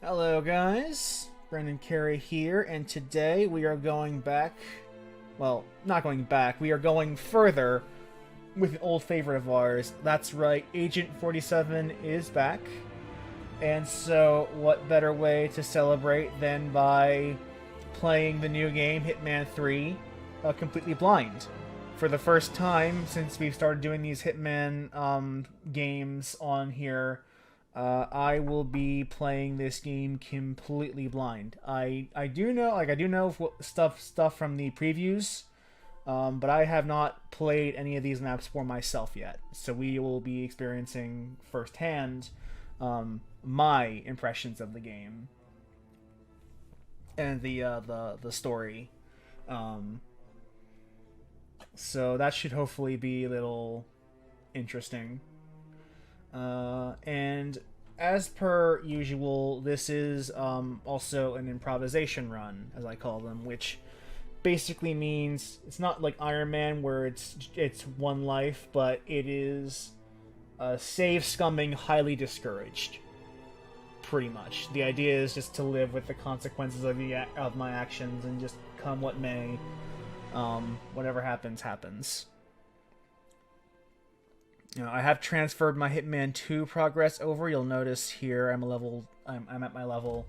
Hello guys, Brendan Carey here, and today we are going back, well, not going back, we are going further with an old favorite of ours. That's right, Agent 47 is back, and so what better way to celebrate than by playing the new game, Hitman 3, completely blind. For the first time since we've started doing these Hitman games on here, I will be playing this game completely blind. I do know stuff from the previews, but I have not played any of these maps for myself yet. So we will be experiencing firsthand my impressions of the game and the story. So that should hopefully be a little interesting. And as per usual, this is also an improvisation run, as I call them, which basically means it's not like Iron Man where it's one life, but it is save scumming, highly discouraged. Pretty much, the idea is just to live with the consequences of my actions and just come what may. Whatever happens, happens. I have transferred my Hitman 2 progress over. You'll notice here I'm at my level.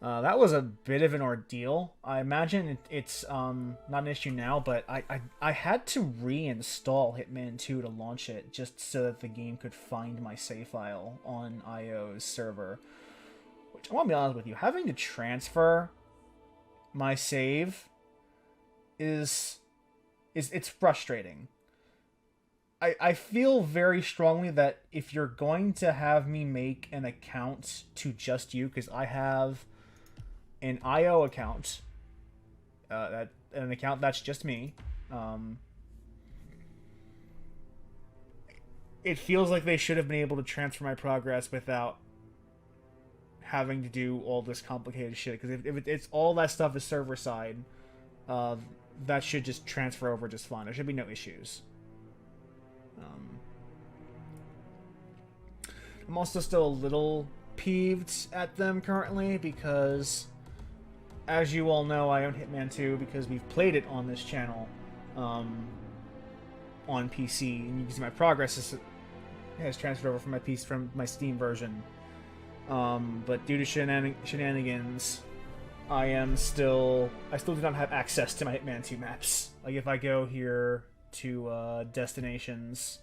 That was a bit of an ordeal. I imagine it's not an issue now, but I had to reinstall Hitman 2 to launch it just so that the game could find my save file on IO's server. Which I want to be honest with you, having to transfer my save is it's frustrating. I feel very strongly that if you're going to have me make an account to just you, because I have an IO account, an account that's just me, it feels like they should have been able to transfer my progress without having to do all this complicated shit. Because if it's all that stuff is server side, that should just transfer over just fine. There should be no issues. I'm also still a little peeved at them currently because, as you all know, I own Hitman 2 because we've played it on this channel on PC, and you can see my progress has transferred over from my Steam version. But due to shenanigans, I still do not have access to my Hitman 2 maps. Like if I go here to destinations,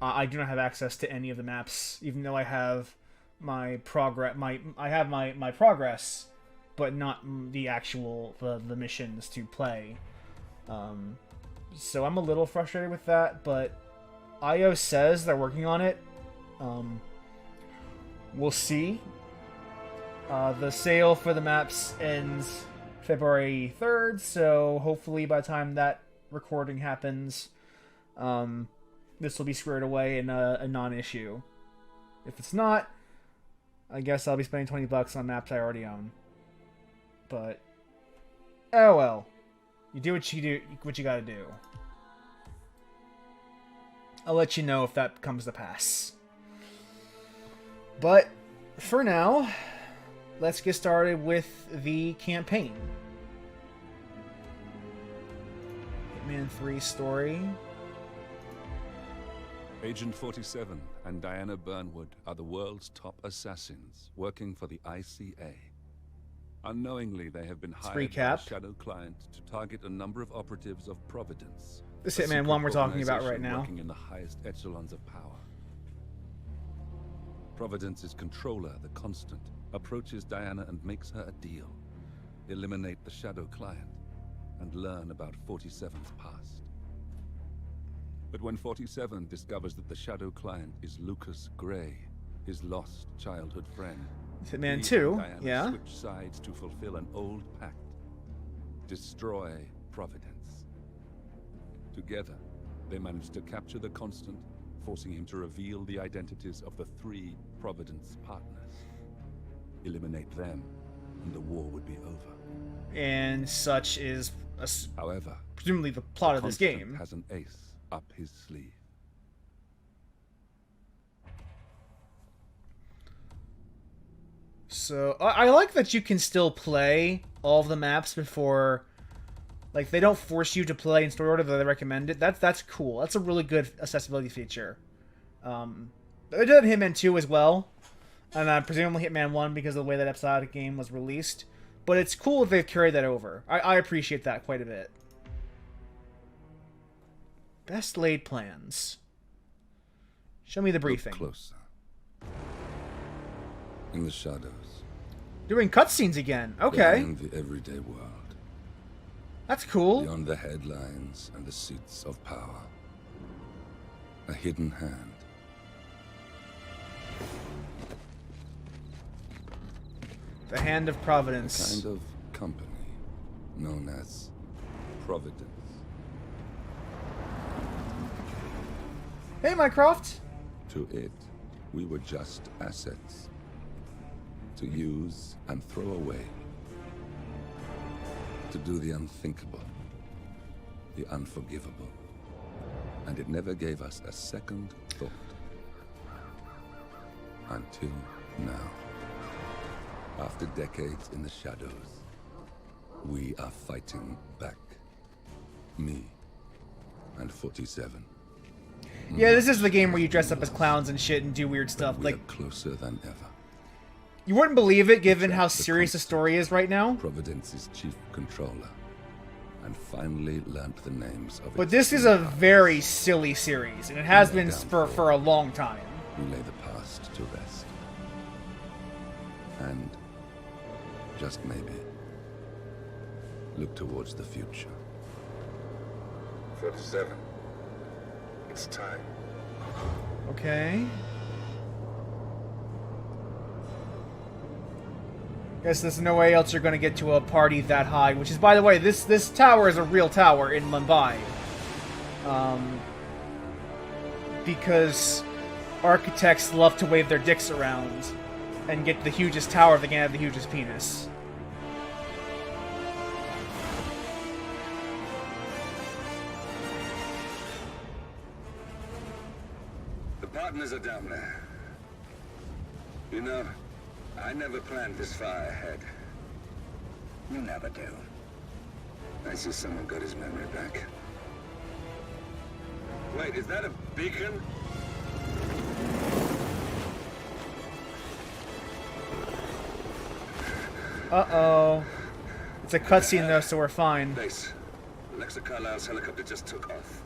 I do not have access to any of the maps, even though I have my progress. I have my progress, but not the actual the missions to play. So I'm a little frustrated with that, but IO says they're working on it. We'll see. The sale for the maps ends February 3rd, so hopefully by the time that recording happens, this will be squared away in a non-issue. If it's not, I guess I'll be spending $20 on maps I already own. But oh well, you do what you gotta do. I'll let you know if that comes to pass. But for now, let's get started with the campaign. Hitman 3 story. Agent 47 and Diana Burnwood are the world's top assassins working for the ICA. Unknowingly, they have been hired by a shadow client to target a number of operatives of Providence. This Hitman 1 we're talking about right now. Working in the highest echelons of power. Providence's controller, the Constant, approaches Diana and makes her a deal. Eliminate the shadow client and learn about 47's past. But when 47 discovers that the shadow client is Lucas Gray, his lost childhood friend, Hitman 2, yeah, switch sides to fulfill an old pact: destroy Providence. Together, they manage to capture the Constant, forcing him to reveal the identities of the 3 Providence partners. Eliminate them, and the war would be over. And such is, however, presumably the plot of this game. Has an ace up his sleeve. So I like that you can still play all of the maps before, like they don't force you to play in story order that they recommend it. That's cool. That's a really good accessibility feature. They did Hitman 2 as well, and presumably Hitman 1 because of the way that episodic game was released. But it's cool if they've carried that over. I appreciate that quite a bit. Best laid plans. Show me the briefing. Look closer. In the shadows. Doing cutscenes again. Okay. Beyond the everyday world. That's cool. Beyond the headlines and the seats of power. A hidden hand. The Hand of Providence. A kind of company known as Providence. Hey, Mycroft. To it, we were just assets. To use and throw away. To do the unthinkable. The unforgivable. And it never gave us a second thought. Until now. After decades in the shadows, we are fighting back. Me and 47. Yeah, this is the game where you dress up as clowns and shit and do weird stuff. We Like, are closer than ever. you wouldn't believe it given how serious the story is right now. Providence's chief controller, and finally learnt the names of. But this is a very silly series, and it has been for a long time. We lay the past to rest, and just maybe look towards the future. 47. It's time. Okay. Guess there's no way else you're going to get to a party that high. Which is, by the way, this tower is a real tower in Mumbai. Because architects love to wave their dicks around and get the hugest tower if they can have the hugest penis. The partners are down there. You know, I never planned this far ahead. You never do. I see someone got his memory back. Wait, is that a beacon? Uh-oh. It's a cutscene, though, so we're fine. Base. Alexa Carlisle's helicopter just took off.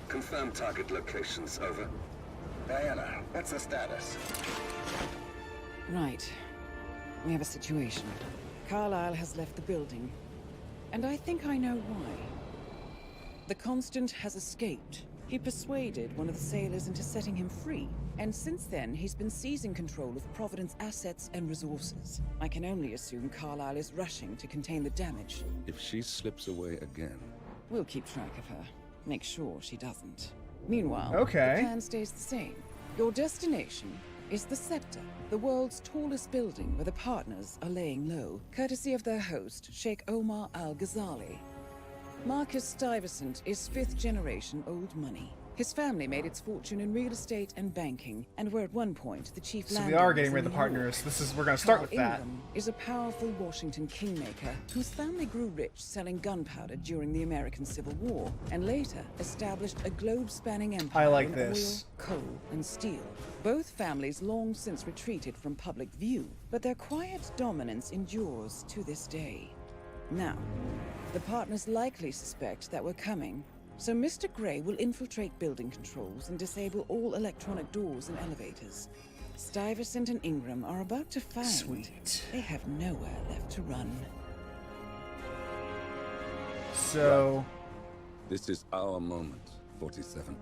Confirm target locations, over. Diana, what's the status? Right. We have a situation. Carlisle has left the building. And I think I know why. The Constant has escaped. He persuaded one of the sailors into setting him free. And since then, he's been seizing control of Providence assets and resources. I can only assume Carlisle is rushing to contain the damage. If she slips away again, We'll keep track of her. Make sure she doesn't. Meanwhile, Okay. the plan stays the same. Your destination is the Scepter, the world's tallest building where the partners are laying low, courtesy of their host, Sheikh Omar Al-Ghazali. Marcus Stuyvesant is fifth-generation old money. His family made its fortune in real estate and banking, and were at one point the chief So we landowners are getting rid in of the New York. partners. We're going to start Carl with that. Ingram is a powerful Washington kingmaker whose family grew rich selling gunpowder during the American Civil War, and later established a globe-spanning empire I like in this. oil, coal, and steel. Both families long since retreated from public view, but their quiet dominance endures to this day. Now, the partners likely suspect that we're coming, so Mr. Grey will infiltrate building controls and disable all electronic doors and elevators. Stuyvesant and Ingram are about to find Sweet. they have nowhere left to run. So, this is our moment, 47.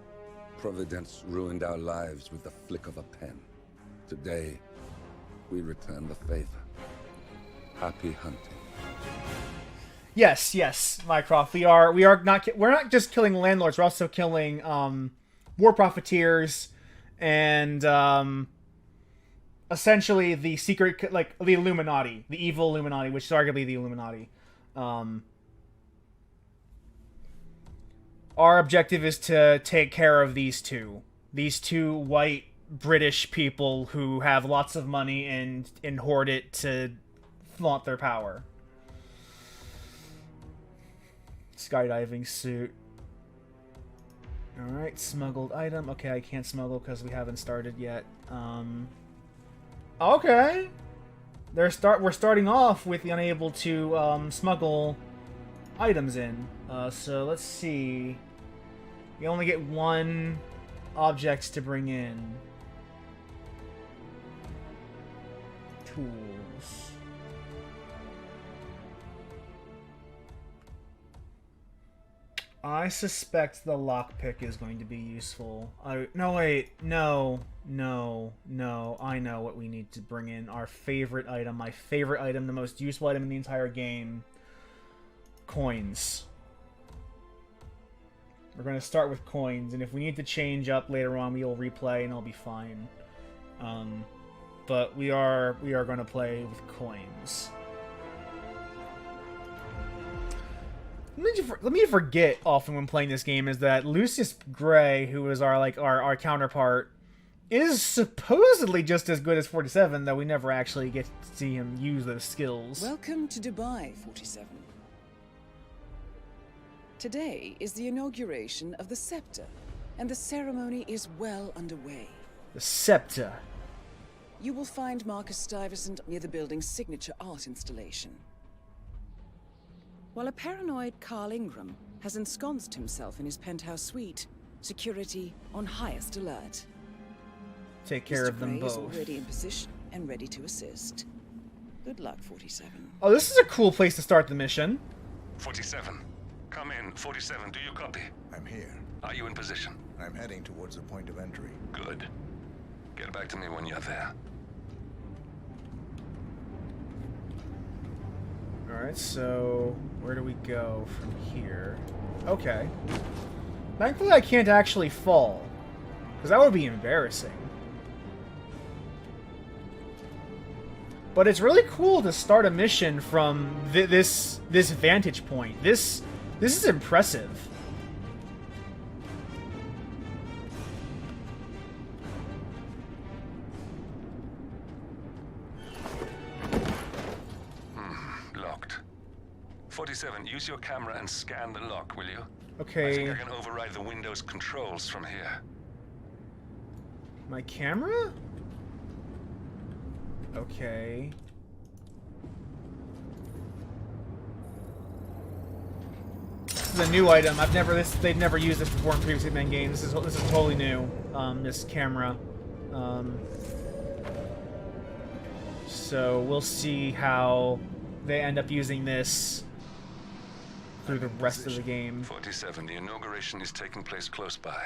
Providence ruined our lives with the flick of a pen. Today, we return the favor. Happy hunting. yes, Mycroft. We're not just killing landlords. We're also killing war profiteers and essentially the secret, like the Illuminati, the evil Illuminati, which is arguably the Illuminati. Our objective is to take care of these two white British people who have lots of money and hoard it to flaunt their power. Skydiving suit. Alright, smuggled item. Okay, I can't smuggle because we haven't started yet. Okay. We're starting off with the unable to smuggle items in. So let's see. You only get one object to bring in. Tools. I suspect the lockpick is going to be useful. No, wait. No. I know what we need to bring in. Our favorite item. My favorite item. The most useful item in the entire game. Coins. We're going to start with coins, and if we need to change up later on, we'll replay, and it'll be fine. But we are going to play with coins. Let me forget often when playing this game is that Lucius Gray, who is our counterpart, is supposedly just as good as 47, though we never actually get to see him use those skills. Welcome to Dubai, 47. Today is the inauguration of the Scepter, and the ceremony is well underway. The Scepter. You will find Marcus Stuyvesant near the building's signature art installation. While a paranoid Carl Ingram has ensconced himself in his penthouse suite, security on highest alert. Take care of them Gray is both. already in position and ready to assist. Good luck, 47. Oh, this is a cool place to start the mission. 47. Come in. 47, do you copy? I'm here. Are you in position? I'm heading towards the point of entry. Good. Get back to me when you're there. Alright, so where do we go from here? Okay. Thankfully I can't actually fall, because that would be embarrassing. But it's really cool to start a mission from this vantage point. This is impressive. Locked. 47, use your camera and scan the lock, will you? I Okay. think I can override the Windows controls from here. My camera? Okay. This is a new item. They've never used this before in previous Hitman games. This is totally new. This camera. So we'll see how they end up using this through the rest of the game. 47, the inauguration is taking place close by.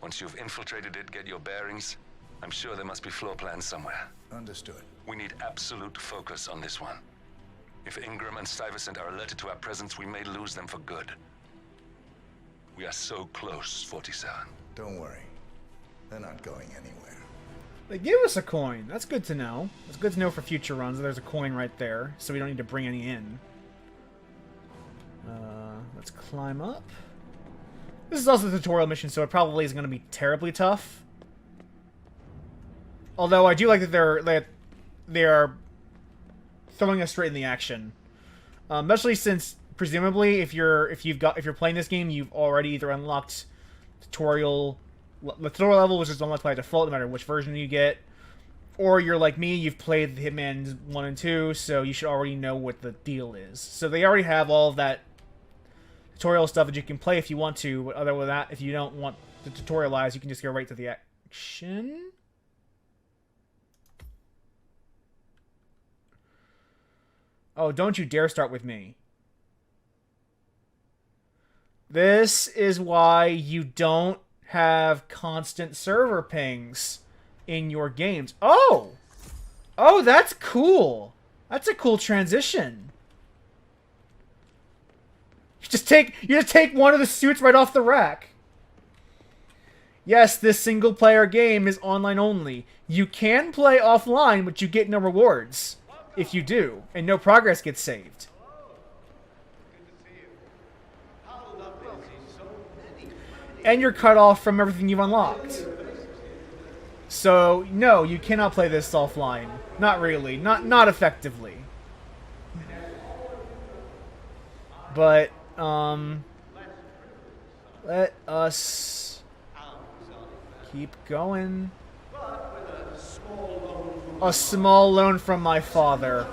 Once you've infiltrated it, get your bearings. I'm sure there must be floor plans somewhere. Understood. We need absolute focus on this one. If Ingram and Stuyvesant are alerted to our presence, we may lose them for good. We are so close, 47. Don't worry. They're not going anywhere. They give us a coin. That's good to know. It's good to know for future runs that there's a coin right there, so we don't need to bring any in. Let's climb up. This is also a tutorial mission, so it probably isn't going to be terribly tough. Although I do like that they are throwing us straight in the action, especially since presumably if you're playing this game, you've already either unlocked the tutorial level, which is unlocked by default, no matter which version you get, or you're like me, you've played the Hitman 1 and 2, so you should already know what the deal is. So they already have all of that tutorial stuff that you can play if you want to, but other than that, if you don't want to tutorialize, you can just go right to the action. Oh, don't you dare start with me. This is why you don't have constant server pings in your games. Oh! Oh, that's cool. That's a cool transition. You just take one of the suits right off the rack. Yes, this single player game is online only. You can play offline, but you get no rewards if you do, and no progress gets saved. And you're cut off from everything you've unlocked. So, no, you cannot play this offline. Not really. Not effectively. But, let us keep going. A small loan from my father.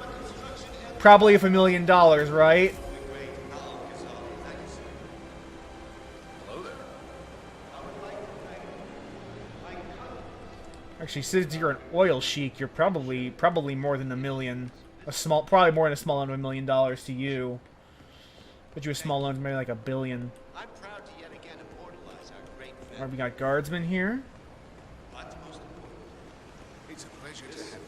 Probably of $1 million, right? Actually, since you're an oil sheik, you're probably more than $1 million. Probably more than a small loan of $1 million to you. But you a small loan, maybe like $1 billion. I'm proud to yet again immortalize our great event. Alright, we got guardsmen here. But most important, it's a pleasure to have you.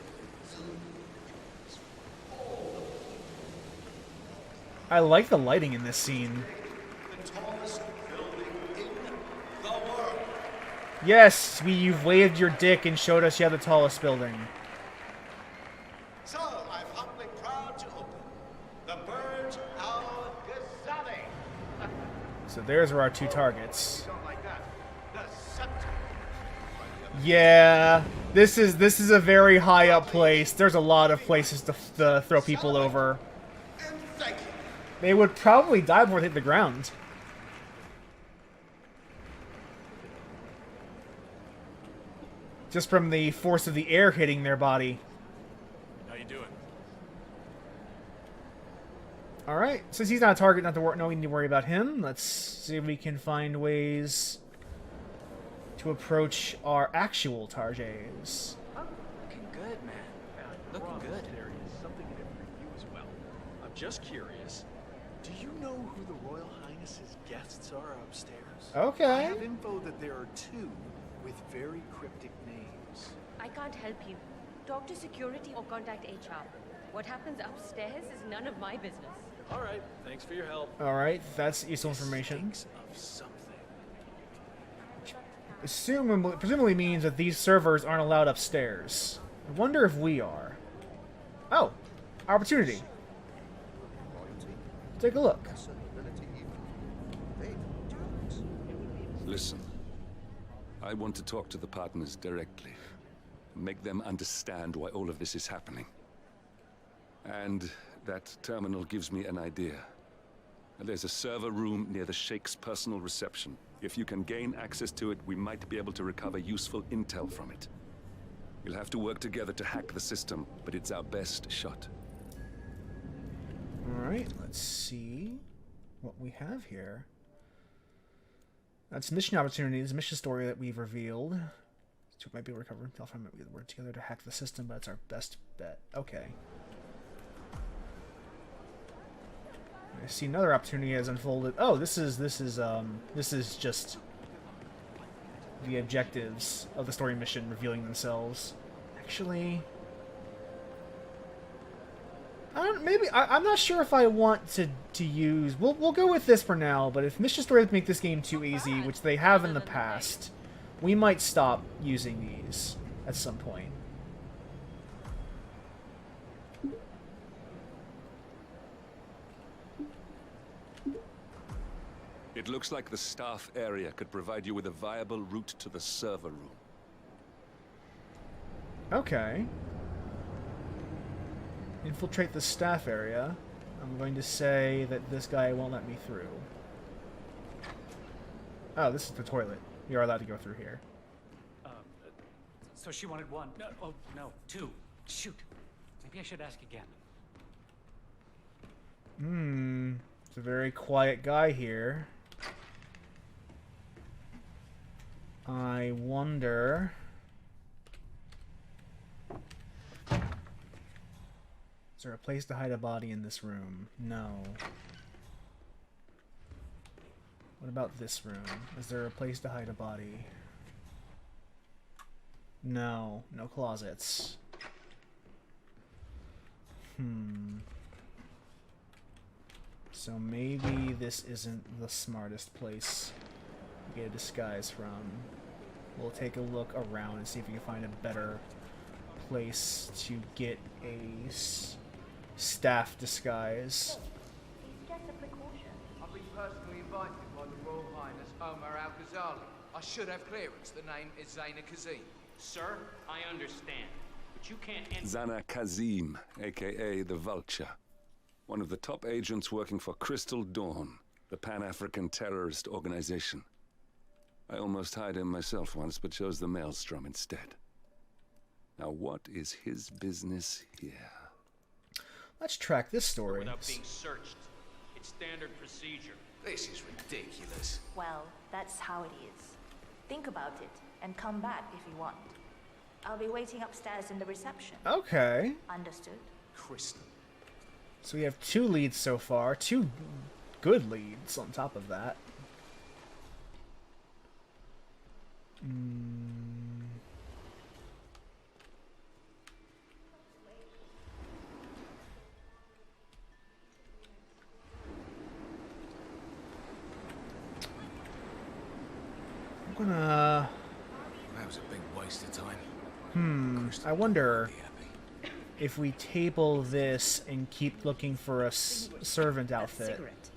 I like the lighting in this scene. The tallest building in the world. Yes, you've waved your dick and showed us you have the tallest building. So, I'm humbly proud to open the Burj Al Ghazali. So there's our 2 targets. Don't like that. The scepter. Yeah, this is a very high up place. There's a lot of places to throw people over. And thank you. They would probably die before they hit the ground. Just from the force of the air hitting their body. How you doing? Alright, since he's not a target, no we need to worry about him. Let's see if we can find ways to approach our actual targets. Looking good, man. Looking good. There is something in it for you as well. I'm just curious. Do you know who the Royal Highness's guests are upstairs? I Okay. have info that there are 2 with very cryptic names. I can't help you. Talk to security or contact HR. What happens upstairs is none of my business. All right, thanks for your help. Alright, that's useful information. Stinks of something. Presumably means that these servers aren't allowed upstairs. I wonder if we are. Oh, opportunity. Take a look. Listen, I want to talk to the partners directly. Make them understand why all of this is happening. And that terminal gives me an idea. There's a server room near the Sheikh's personal reception. If you can gain access to it, we might be able to recover useful intel from it. We'll have to work together to hack the system, but it's our best shot. Alright, let's see what we have here. That's mission opportunities, mission story that we've revealed. Two might be able to recover intel from it. We work together to hack the system, but it's our best bet. Okay. I see another opportunity has unfolded. Oh, this is just the objectives of the story mission revealing themselves. Actually, I'm not sure if I want to use. We'll go with this for now. But if mission stories make this game too easy, which they have in the past, we might stop using these at some point. It looks like the staff area could provide you with a viable route to the server room. Okay. Infiltrate the staff area. I'm going to say that this guy won't let me through. Oh, this is the toilet. You're allowed to go through here. So she wanted 1. No, oh, no, 2. Shoot. Maybe I should ask again. It's a very quiet guy here. I wonder... Is there a place to hide a body in this room? No. What about this room? Is there a place to hide a body? No. No closets. So maybe this isn't the smartest place to get a disguise from. We'll take a look around and see if we can find a better place to get a staff disguise. I've been personally invited by the Royal Highness Omar Al-Ghazali. I should have clearance. The name is Zaina Kazim. Sir, I understand. But you can't end... Zana Kazim, aka the Vulture. One of the top agents working for Crystal Dawn, the Pan-African terrorist organization. I almost hired him myself once, but chose the Maelstrom instead. Now what is his business here? Let's track this story. Without being searched. It's standard procedure. This is ridiculous. Well, that's how it is. Think about it, and come back if you want. I'll be waiting upstairs in the reception. Okay. Understood? Crystal. So we have 2 leads so far. 2 good leads on top of that. I'm gonna... That was a big waste of time. I wonder if we table this and keep looking for a servant outfit. Cigarette.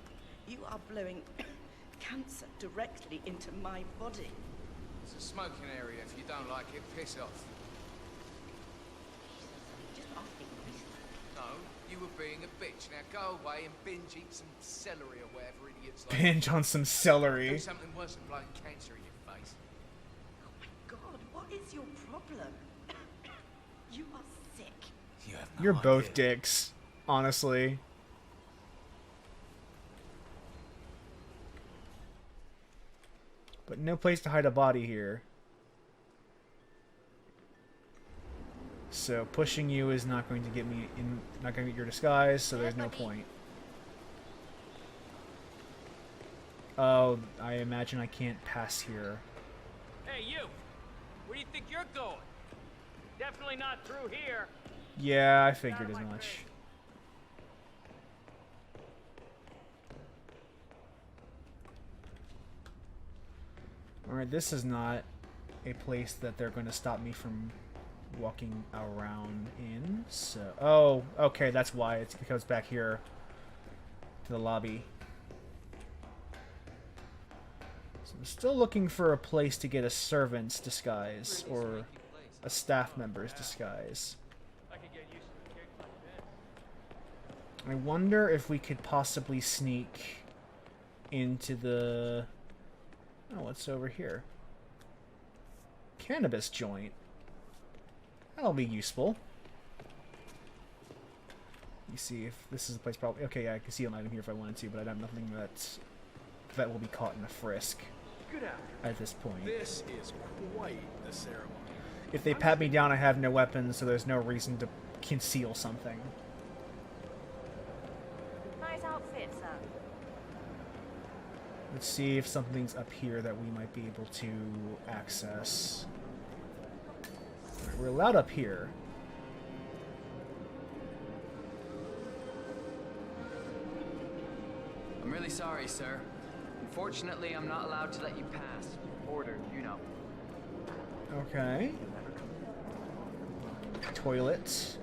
You are blowing cancer directly into my body. It's a smoking area. If you don't like it, piss off. Just asking nicely. No, you were being a bitch. Now go away and binge eat some celery or whatever idiots like. Binge on some celery. Do something worse than blowing cancer in your face. Oh my god, what is your problem? You are sick. You have no You're idea. both dicks, honestly. But no place to hide a body here. So pushing you is not going to get me in, not going to get your disguise, so there's no point. Oh, I imagine I can't pass here. Hey, you! Where do you think you're going? Definitely not through here. Yeah, I figured as much. Alright, this is not a place that they're going to stop me from walking around in. So, oh, okay, that's why. It goes back here to the lobby. So I'm still looking for a place to get a servant's disguise or a staff member's disguise. I wonder if we could possibly sneak into the... Oh, what's over here? Cannabis joint. That'll be useful. You see if this is the place probably... Okay, yeah, I can see an item here if I wanted to, but I have nothing that will be caught in a frisk at this point. This is quite the ceremony. If they pat me down, I have no weapons, so there's no reason to conceal something. Nice outfit, sir. Let's see if something's up here that we might be able to access. Alright, we're allowed up here. I'm really sorry, sir. Unfortunately, I'm not allowed to let you pass. Order, you know. Okay. Toilet.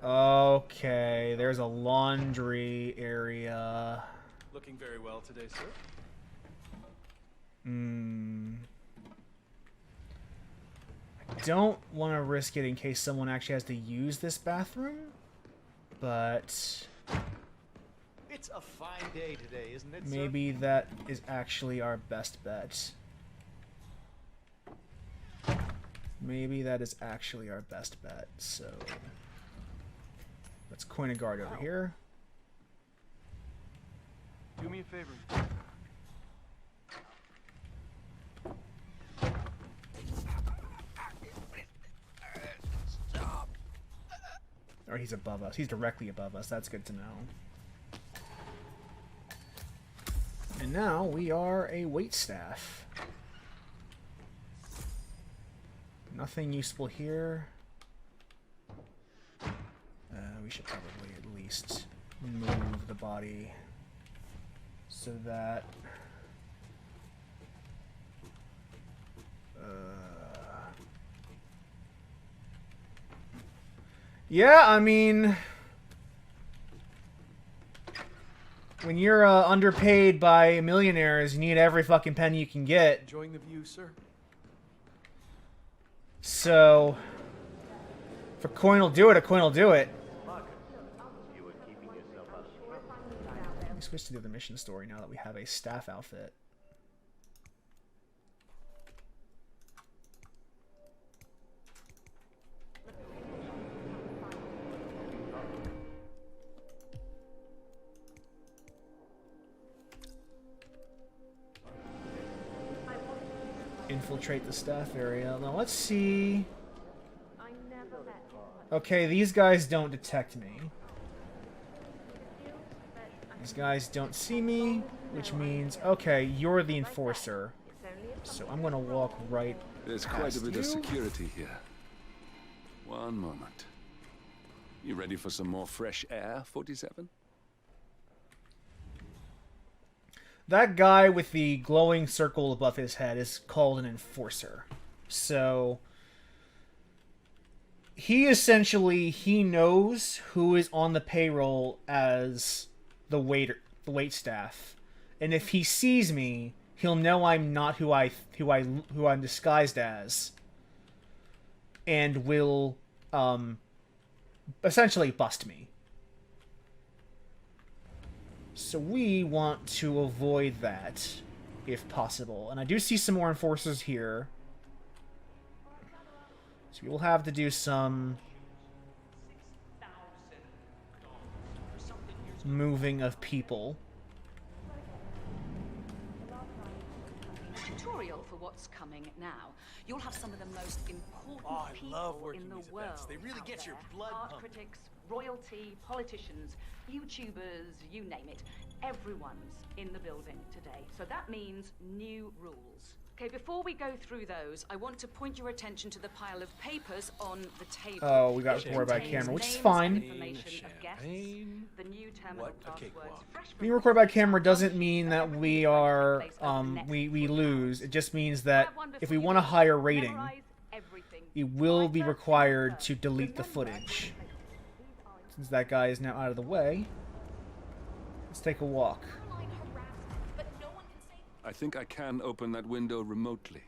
Okay, there's a laundry area. Looking very well today, sir. I don't want to risk it in case someone actually has to use this bathroom, but It's a fine day today, isn't it, maybe sir? that is actually our best bet. Maybe that is actually our best bet, so let's coin a guard over here. Do me a favor. Or he's above us. He's directly above us. That's good to know. And now we are a waitstaff. Nothing useful here. We should probably at least move the body so that yeah, I mean, when you're underpaid by millionaires, you need every fucking penny you can get. Enjoying the view, sir? So, if a coin will do it, a coin will do it. Let me switch to the other mission story now that we have a staff outfit. Infiltrate the staff area. Now let's see. Okay, these guys don't detect me. These guys don't see me, which means, okay, you're the enforcer. So I'm gonna walk right There's quite a bit of security here. One moment. You ready for some more fresh air, 47? That guy with the glowing circle above his head is called an enforcer. So he essentially, he knows who is on the payroll as the wait staff. And if he sees me, he'll know I'm not who I'm disguised as, and will essentially bust me. So we want to avoid that, if possible. And I do see some more enforcers here. So we will have to do some moving of people. Tutorial for what's coming now. You'll have some of the most important people in the world. They really get your blood Art pumping. critics, royalty, politicians, YouTubers, you name it. Everyone's in the building today. So that means new rules. Okay, before we go through those, I want to point your attention to the pile of papers on the table. Oh, we got recorded by camera, which is fine. The new terminal passwords, Being recorded by camera doesn't mean that we are, we lose. It just means that if we want a higher rating, we will be required to delete the footage. Since that guy is now out of the way, let's take a walk. I think I can open that window remotely.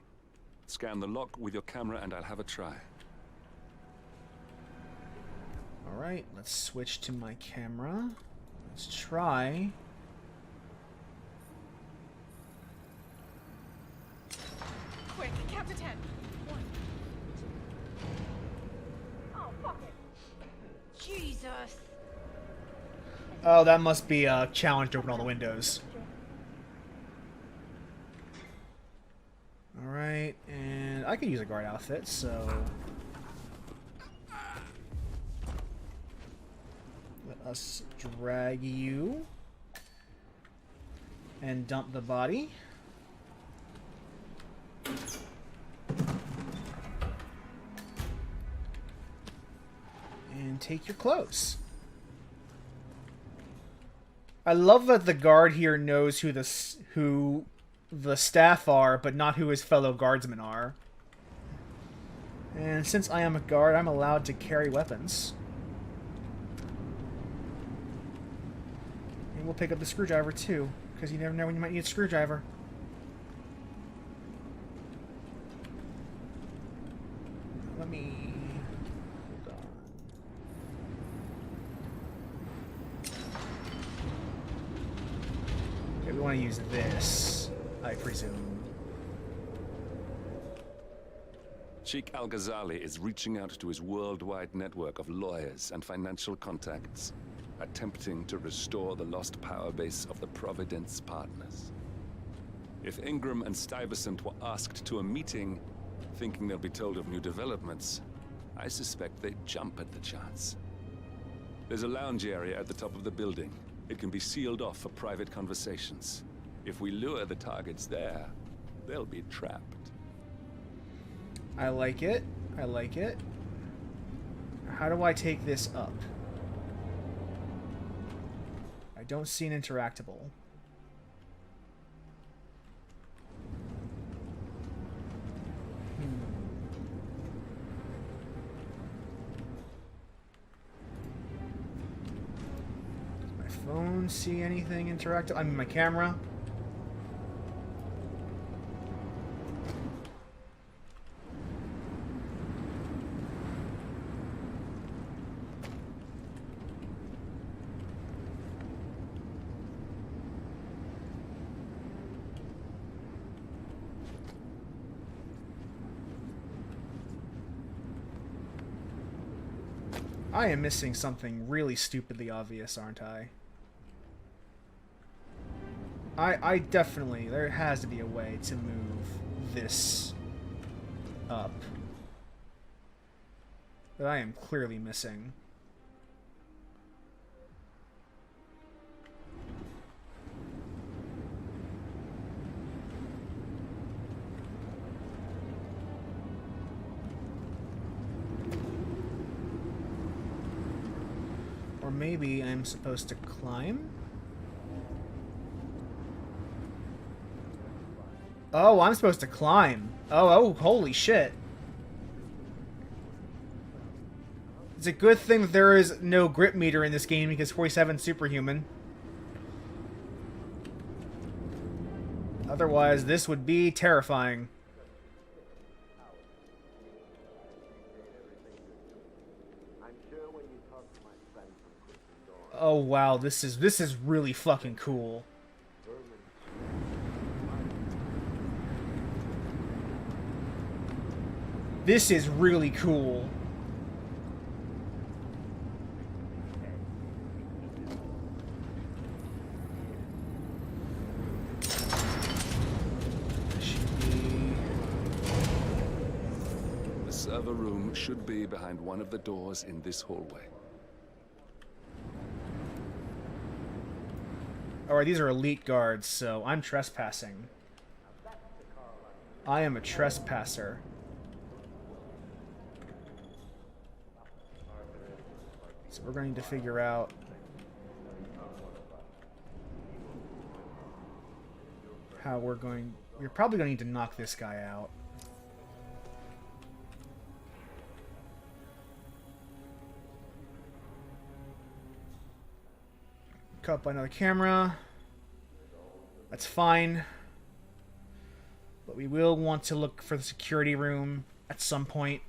Scan the lock with your camera and I'll have a try. Alright, let's switch to my camera. Let's try. Quick, count to 10. 1. Oh, fuck it. Jesus. Oh, that must be a challenge to open all the windows. Alright, and I could use a guard outfit, so let us drag you and dump the body. And take your clothes. I love that the guard here knows who the staff are, but not who his fellow guardsmen are. And since I am a guard, I'm allowed to carry weapons. And we'll pick up the screwdriver too, because you never know when you might need a screwdriver. Let me... hold on. Okay, we want to use this, I presume. Sheikh Al-Ghazali is reaching out to his worldwide network of lawyers and financial contacts, attempting to restore the lost power base of the Providence partners. If Ingram and Stuyvesant were asked to a meeting, thinking they'll be told of new developments, I suspect they'd jump at the chance. There's a lounge area at the top of the building. It can be sealed off for private conversations. If we lure the targets there, they'll be trapped. I like it. I like it. How do I take this up? I don't see an interactable. My phone see anything interactive? I mean, my camera. I am missing something really stupidly obvious, aren't I? I definitely... There has to be a way to move this up that I am clearly missing. Or maybe I'm supposed to climb? Oh, I'm supposed to climb. Oh, holy shit. It's a good thing that there is no grip meter in this game because 47's superhuman. Otherwise, this would be terrifying. Oh wow, this is really fucking cool. This is really cool. The server room should be behind one of the doors in this hallway. Alright, these are elite guards, so I'm trespassing. I am a trespasser. So we're going to figure out how we're going... We're probably going to need to knock this guy out. Caught by another camera. That's fine. But we will want to look for the security room at some point.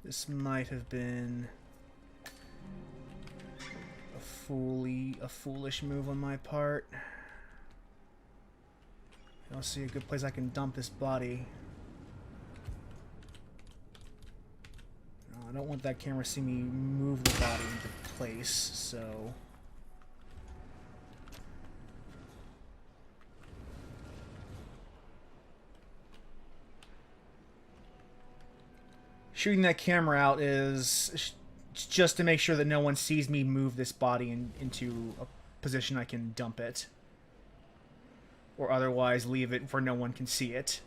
This might have been a foolish move on my part. I don't see a good place I can dump this body. No, I don't want that camera to see me move the body into place, so... Shooting that camera out is just to make sure that no one sees me move this body into a position I can dump it. Or otherwise leave it where no one can see it.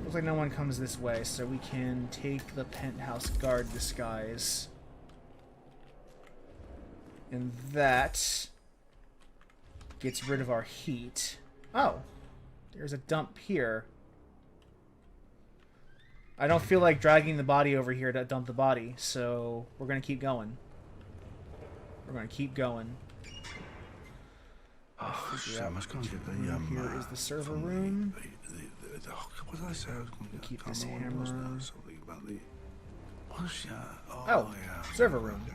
Looks like no one comes this way, so we can take the penthouse guard disguise. And that gets rid of our heat. Oh, there's a dump here. I don't feel like dragging the body over here to dump the body, so we're going to keep going. We're going to keep going. Oh, shit, I must go and get the, here is the server room. What did I say? I was going to keep this hammer. Something about the... What's Oh, yeah. server room.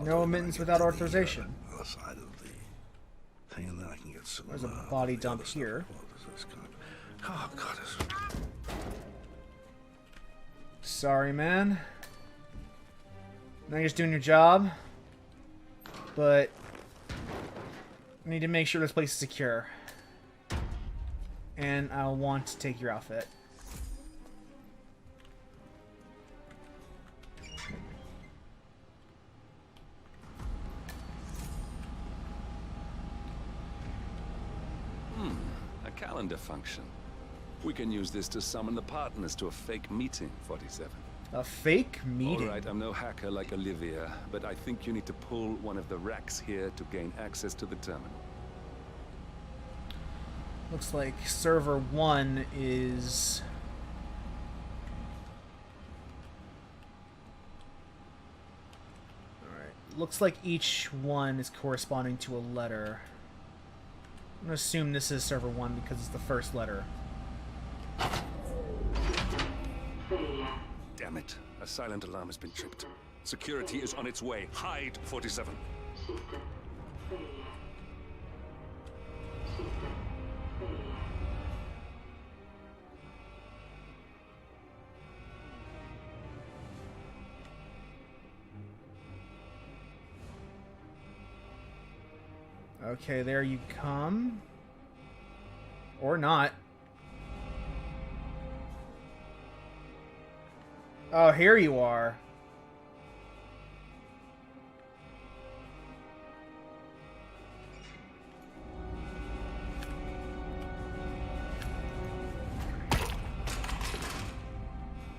No admittance without authorization. Other side of the thing, and then I can get some... There's a body dump here. Oh, God. Sorry, man. Now you're just doing your job. But I need to make sure this place is secure. And I'll want to take your outfit. A calendar function. We can use this to summon the partners to a fake meeting, 47. A fake meeting? Alright, I'm no hacker like Olivia, but I think you need to pull one of the racks here to gain access to the terminal. Looks like server 1 is... Alright, looks like each one is corresponding to a letter. I'm gonna assume this is server 1 because it's the first letter. Damn it. A silent alarm has been tripped. Security is on its way. Hide, 47. Okay, there you come. Or not. Oh, here you are.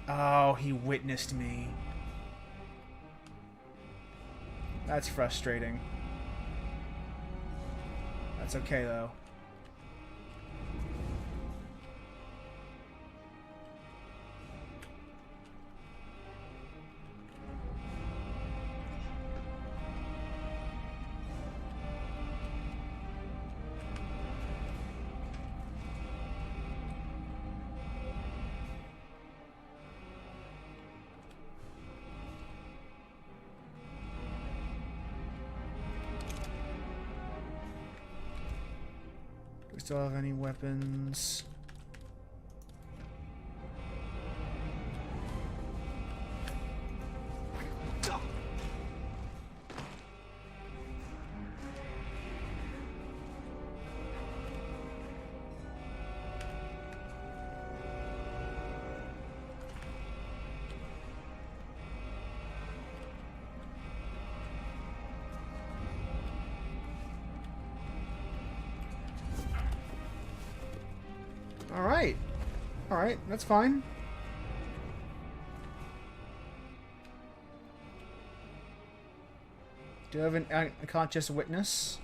Oh, he witnessed me. That's frustrating. That's okay, though. Still have any weapons? Alright. Alright, that's fine. Do you have an unconscious witness?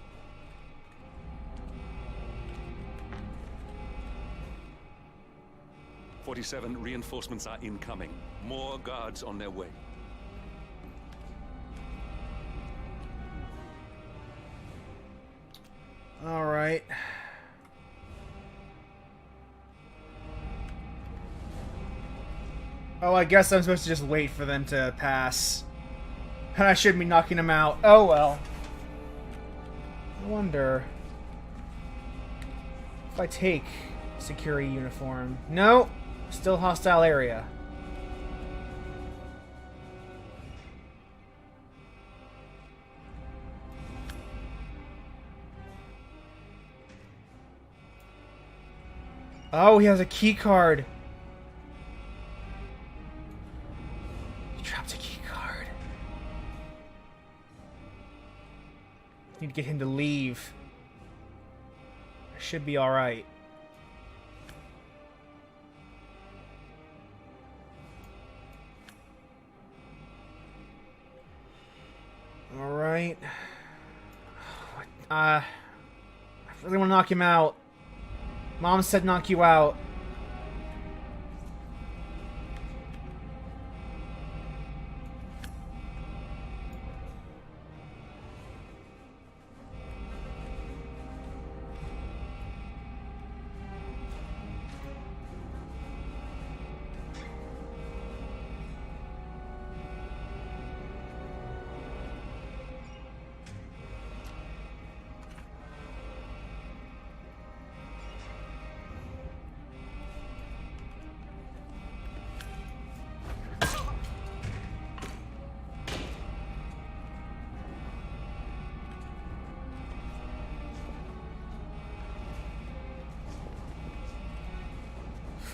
"47, reinforcements are incoming. More guards on their way." Alright. Oh, I guess I'm supposed to just wait for them to pass. And I shouldn't be knocking them out. Oh well. I wonder if I take security uniform. No, still hostile area. Oh, he has a key card. Need to get him to leave. I should be alright. Alright. I really want to knock him out. Mom said knock you out.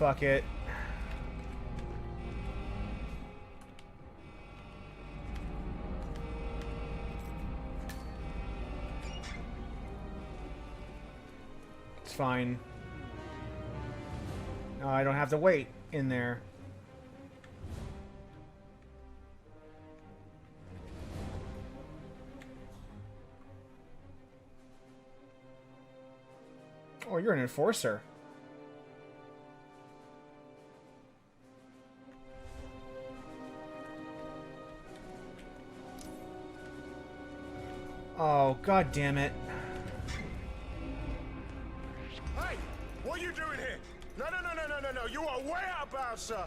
Fuck it. It's fine. No, I don't have to wait in there. Oh, you're an enforcer. Oh, god damn it. Hey! What are you doing here? No, no, no, no, no, no, no. You are way out of bounds, sir.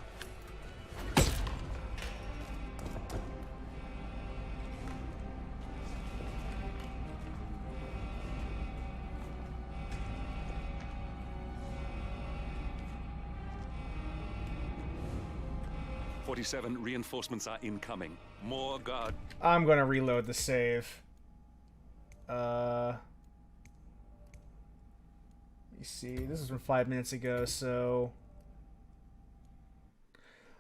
Reinforcements are incoming. More guard. I'm gonna reload the save. Let me see. This is from 5 minutes ago, so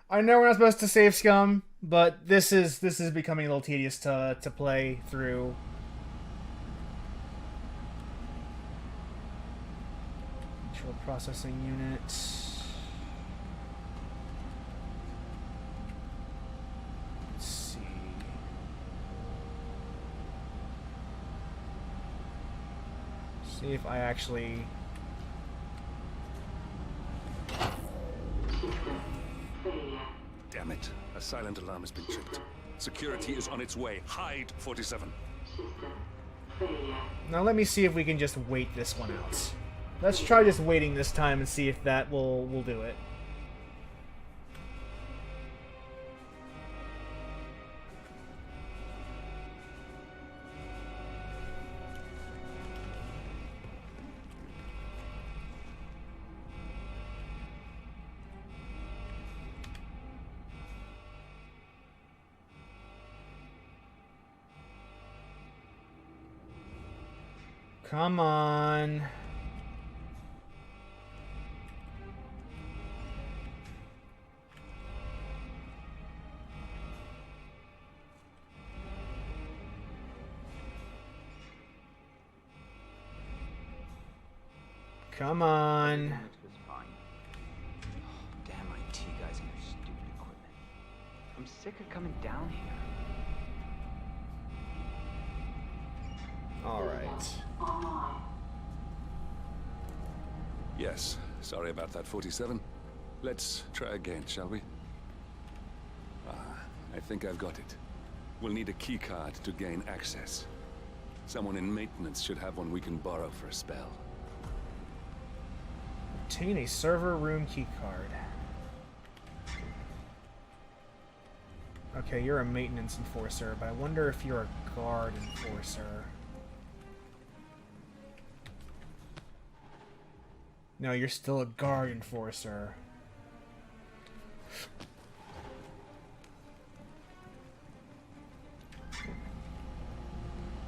I know we're not supposed to save scum, but this is becoming a little tedious to play through. Control processing unit. See if I actually... Damn it. A silent alarm has been tripped. Security is on its way. Hide, 47. Now let me see if we can just wait this one out. Let's try just waiting this time and see if that will do it. Come on. Come on. Damn, IT guys and their stupid equipment. I'm sick of coming down here. All right. Yes, sorry about that, 47. Let's try again, shall we? I think I've got it. We'll need a key card to gain access. Someone in maintenance should have one we can borrow for a spell. Obtain a server room key card. Okay, you're a maintenance enforcer, but I wonder if you're a guard enforcer. No, you're still a guard enforcer.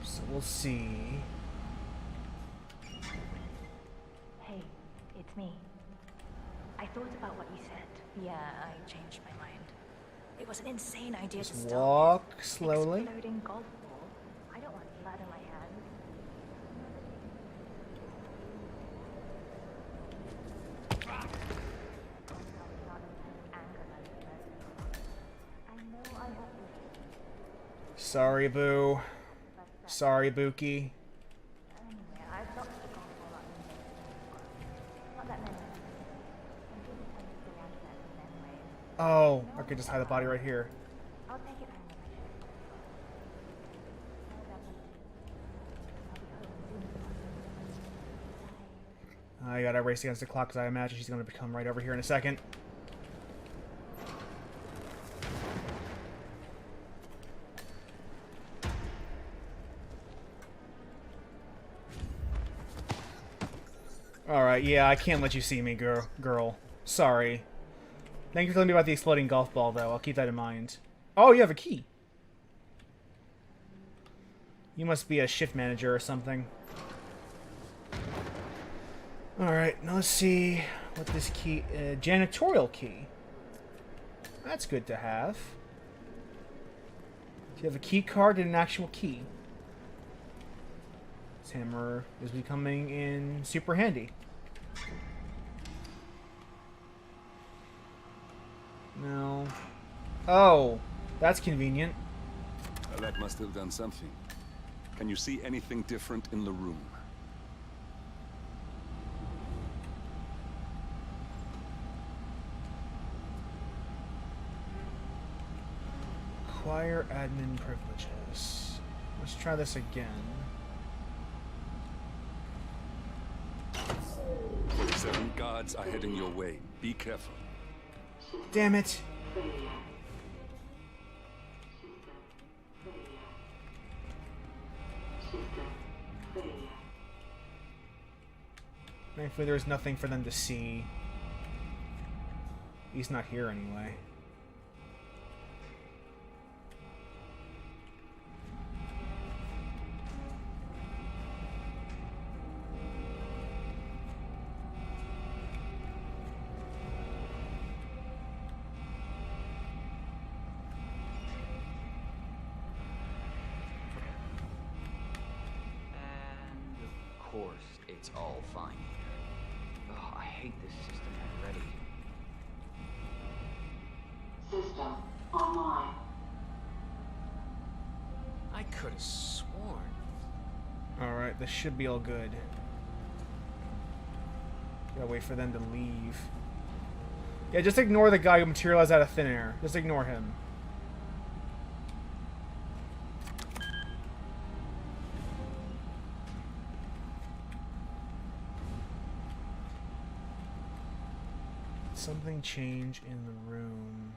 So we'll see. Hey, it's me. I thought about what you said. Yeah, I changed my mind. It was an insane idea to Just start walk with. slowly. Exploding golf ball. I don't want blood in my hands. Sorry, Boo. Sorry, Buki. Anyway, I've got the golf ball up. Not that many. Some people tend to see assets and then wave. Oh, I could just hide the body right here. I'll take it home with my I gotta race against the clock because I imagine she's gonna come right over here in a second. Alright, yeah, I can't let you see me, girl. Sorry. Thank you for telling me about the exploding golf ball, though. I'll keep that in mind. Oh, you have a key. You must be a shift manager or something. Alright, now let's see what this key... janitorial key. That's good to have. Do you have a key card and an actual key? This hammer is becoming in super handy. No. Oh, that's convenient. That must have done something. Can you see anything different in the room? Acquire admin privileges. Let's try this again. 47 guards are heading your way. Be careful. Damn it. Thankfully, there's nothing for them to see. He's not here anyway. Of course, it's all fine here. Oh, I hate this system already. System online. I could have sworn. Alright, this should be all good. Gotta wait for them to leave. Yeah, just ignore the guy who materialized out of thin air. Just ignore him. Something change in the room.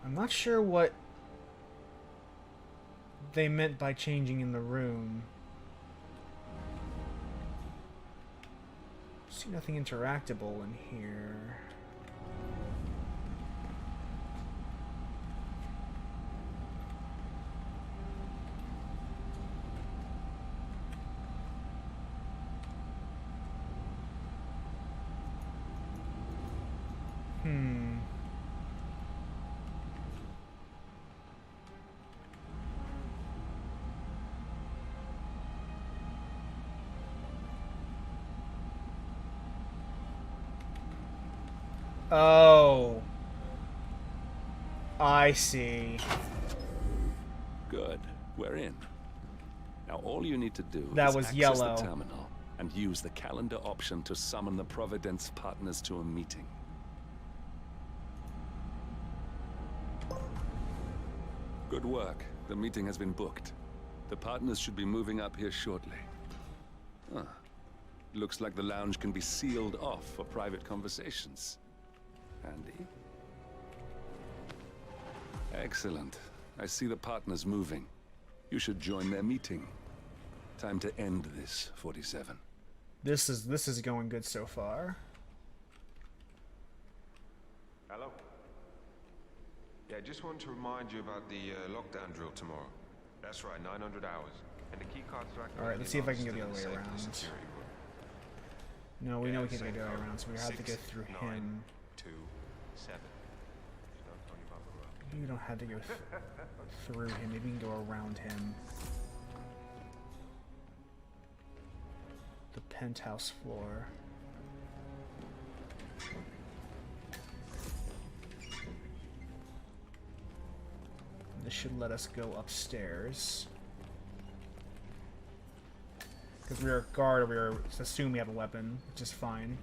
I'm not sure what they meant by changing in the room. See nothing interactable in here. Oh. I see. Good. We're in. Now all you need to do That is was access yellow. the terminal and use the calendar option to summon the Providence partners to a meeting. Good work. The meeting has been booked. The partners should be moving up here shortly. Huh. Looks like the lounge can be sealed off for private conversations. Handy. Excellent. I see the partners moving. You should join their meeting. Time to end this, 47. This is going good so far. Hello? Yeah, just wanted to remind you about the lockdown drill tomorrow. That's right, 900 hours. And the key cards to activate. Alright, let's see if I can get the other way around. No, we know we can't get the other way around, so we have to go through him. 2, 7. You don't have to go through him, maybe you can go around him. The penthouse floor. This should let us go upstairs. Because we are a guard, we assume we have a weapon, which is fine.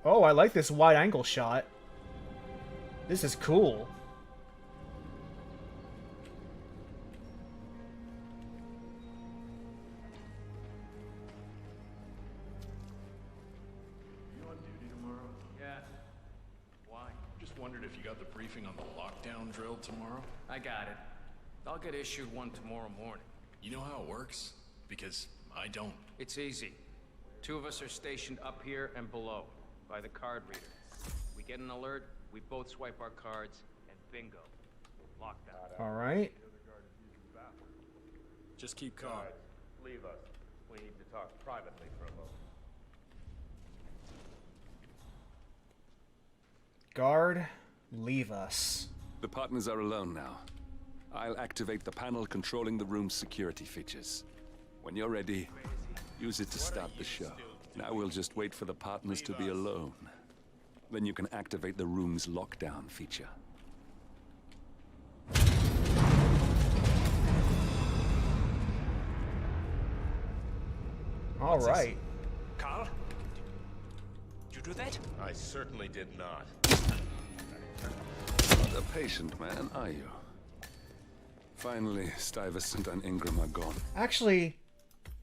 Oh, I like this wide angle shot. This is cool. You on duty tomorrow? Yeah. Why? Just wondered if you got the briefing on the lockdown drill tomorrow? I got it. I'll get issued one tomorrow morning. You know how it works? Because I don't. It's easy. 2 of us are stationed up here and below, by the card reader. We get an alert, we both swipe our cards, and bingo. Lockdown. Alright. Just keep calm. Leave us. We need to talk privately for a moment. Guard, leave us. The partners are alone now. I'll activate the panel controlling the room's security features. When you're ready, use it to start the show. Now we'll just wait for the partners to be alone. Then you can activate the room's lockdown feature. All right. Carl? Did you do that? I certainly did not. Not a patient man, are you? Finally, Stuyvesant and Ingram are gone. Actually,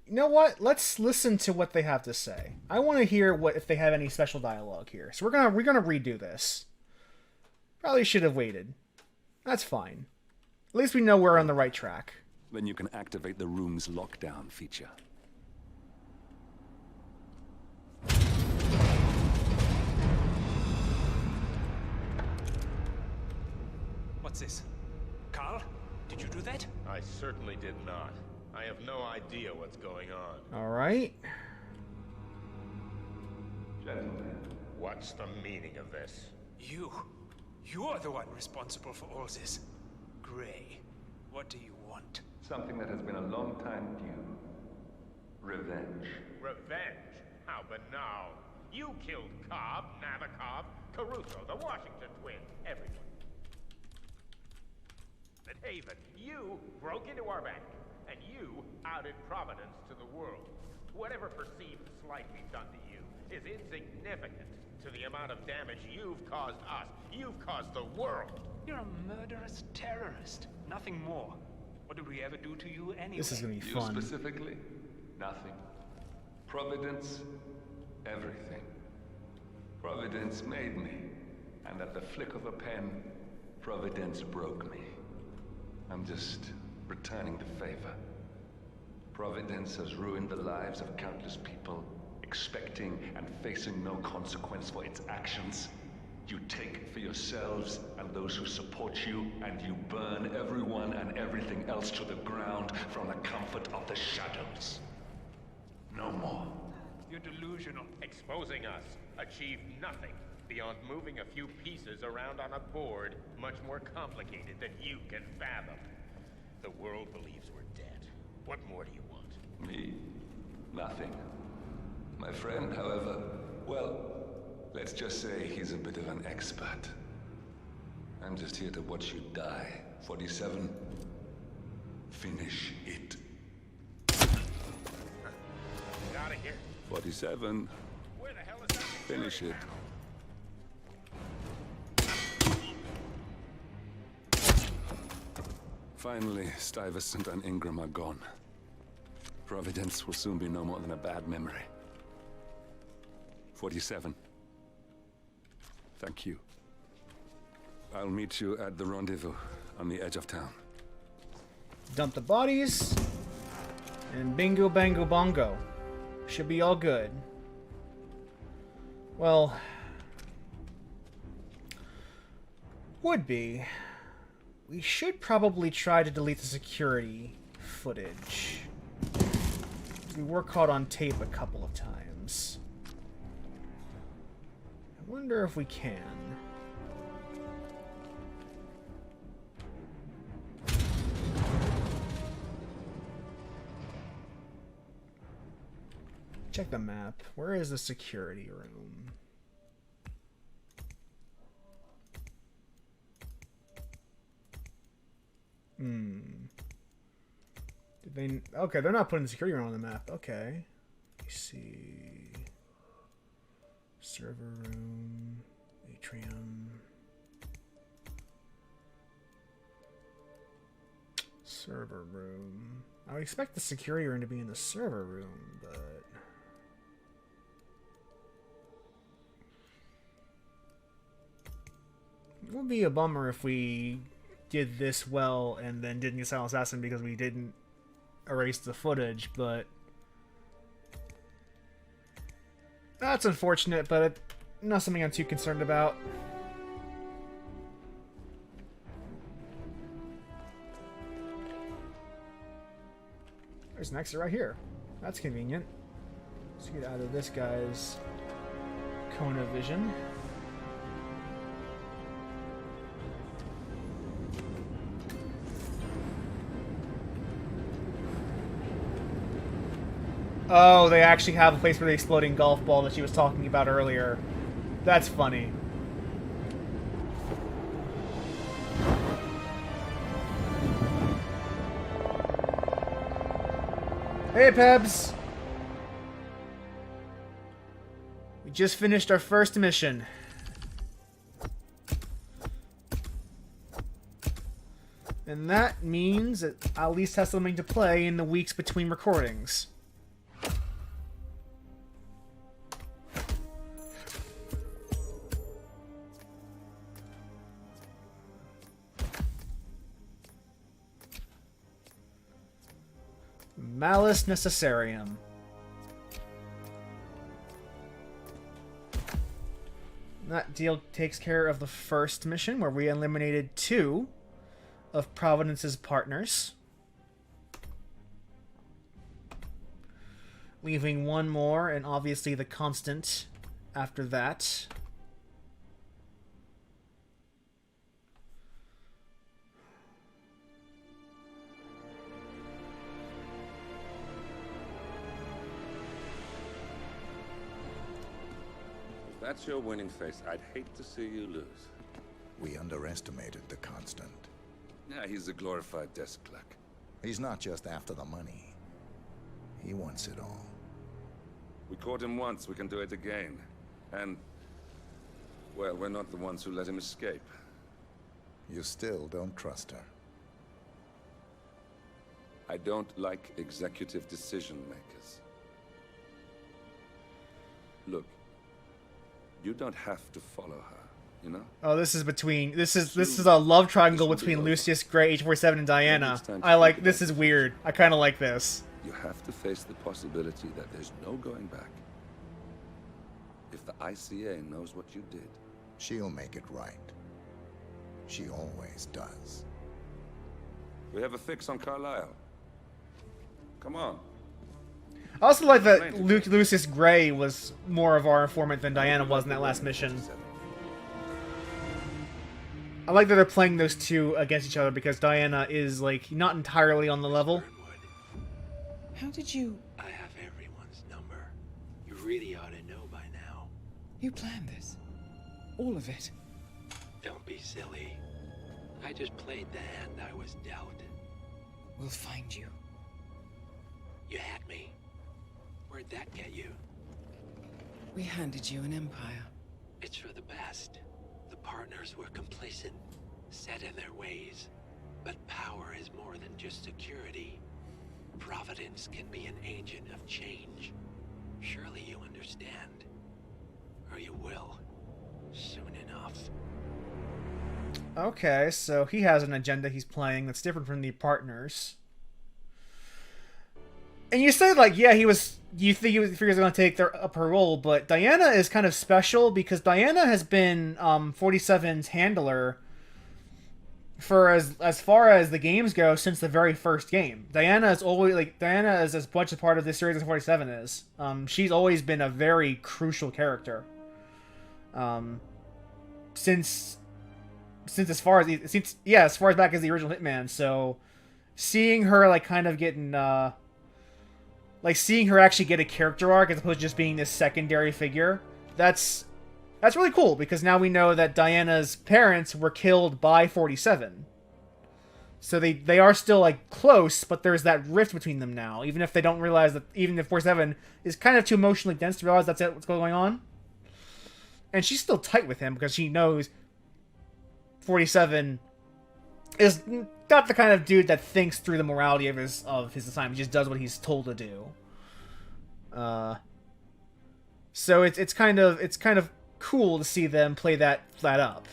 you know what? Let's listen to what they have to say. I want to hear if they have any special dialogue here. So we're gonna redo this. Probably should have waited. That's fine. At least we know we're on the right track. Then you can activate the room's lockdown feature. What's this? Carl? Did you do that? I certainly did not. I have no idea what's going on. All right. Gentlemen, what's the meaning of this? You are the one responsible for all this. Gray, what do you want? Something that has been a long time due. Revenge. Revenge? How banal. You killed Cobb, Nabokov, Caruso, the Washington twins, everyone. But Haven, you broke into our bank, and you outed Providence to the world. Whatever perceived slight we've done to you is insignificant to the amount of damage you've caused us. You've caused the world. You're a murderous terrorist. Nothing more. What did we ever do to you anyway? This is gonna be You fun. specifically? Nothing. Providence? Everything. Providence made me. And at the flick of a pen, Providence broke me. I'm just returning the favor. Providence has ruined the lives of countless people, expecting and facing no consequence for its actions. You take for yourselves and those who support you, and you burn everyone and everything else to the ground from the comfort of the shadows. No more. You're delusional. Exposing us achieved nothing beyond moving a few pieces around on a board much more complicated than you can fathom. The world believes we're dead. What more do you want? Me? Nothing. My friend, however, well, let's just say he's a bit of an expert. I'm just here to watch you die. 47. Finish it. Get out of here. 47. Where the hell is that? Finish it. Finally, Stuyvesant and Ingram are gone. Providence will soon be no more than a bad memory. 47. Thank you. I'll meet you at the rendezvous on the edge of town. Dump the bodies. And bingo, bango, bongo. Should be all good. Well, would be. We should probably try to delete the security footage. We were caught on tape a couple of times. I wonder if we can. Check the map. Where is the security room? Did they... Okay, they're not putting the security room on the map. Okay. Let me see. Server room. Atrium. Server room. I would expect the security room to be in the server room, but... It would be a bummer if we did this well and then didn't get Silent Assassin because we didn't erase the footage, but... That's unfortunate, but not something I'm too concerned about. There's an exit right here. That's convenient. Let's get out of this guy's cone of vision. Oh, they actually have a place for the exploding golf ball that she was talking about earlier. That's funny. Hey, Pebs! We just finished our first mission. And that means that I'll at least have something to play in the weeks between recordings. Malus Necessarium. That deal takes care of the first mission, where we eliminated 2 of Providence's partners, leaving 1 more, and obviously the constant after that. If that's your winning face, I'd hate to see you lose. We underestimated the Constant. Yeah, he's a glorified desk clerk. He's not just after the money. He wants it all. We caught him once, we can do it again. And, well, we're not the ones who let him escape. You still don't trust her. I don't like executive decision makers. Look, you don't have to follow her. You know? Oh, this is a love triangle between Lucius Gray, H47, and Diana. I like this is weird. I kind of like this. You have to face the possibility that there's no going back. If the ICA knows what you did, she'll make it right. She always does. We have a fix on Carlisle. Come on. I also like that Lucius Gray was more of our informant than Diana was in that last mission. I like that they're playing those two against each other because Diana is, like, not entirely on the level. How did you... I have everyone's number. You really ought to know by now. You planned this? All of it? Don't be silly. I just played the hand I was dealt. We'll find you. You had me. Where'd that get you? We handed you an empire. It's for the best. The partners were complacent, set in their ways. But power is more than just security. Providence can be an agent of change. Surely you understand. Or you will. Soon enough. Okay, so he has an agenda he's playing that's different from the partners. And you said, like, yeah, you think he figures he's going to take up her role, but Diana is kind of special because Diana has been 47's handler for as far as the games go since the very first game. Diana is as much a part of this series as 47 is. She's always been a very crucial character. Since as far as back as the original Hitman. So seeing her like kind of getting seeing her actually get a character arc as opposed to just being this secondary figure, that's really cool because now we know that Diana's parents were killed by 47. So they are still like close, but there's that rift between them now, even if they don't realize that, even if 47 is kind of too emotionally dense to realize that's what's going on. And she's still tight with him because she knows 47 is not the kind of dude that thinks through the morality of his assignment. He just does what he's told to do. So it's kind of cool to see them play that flat up.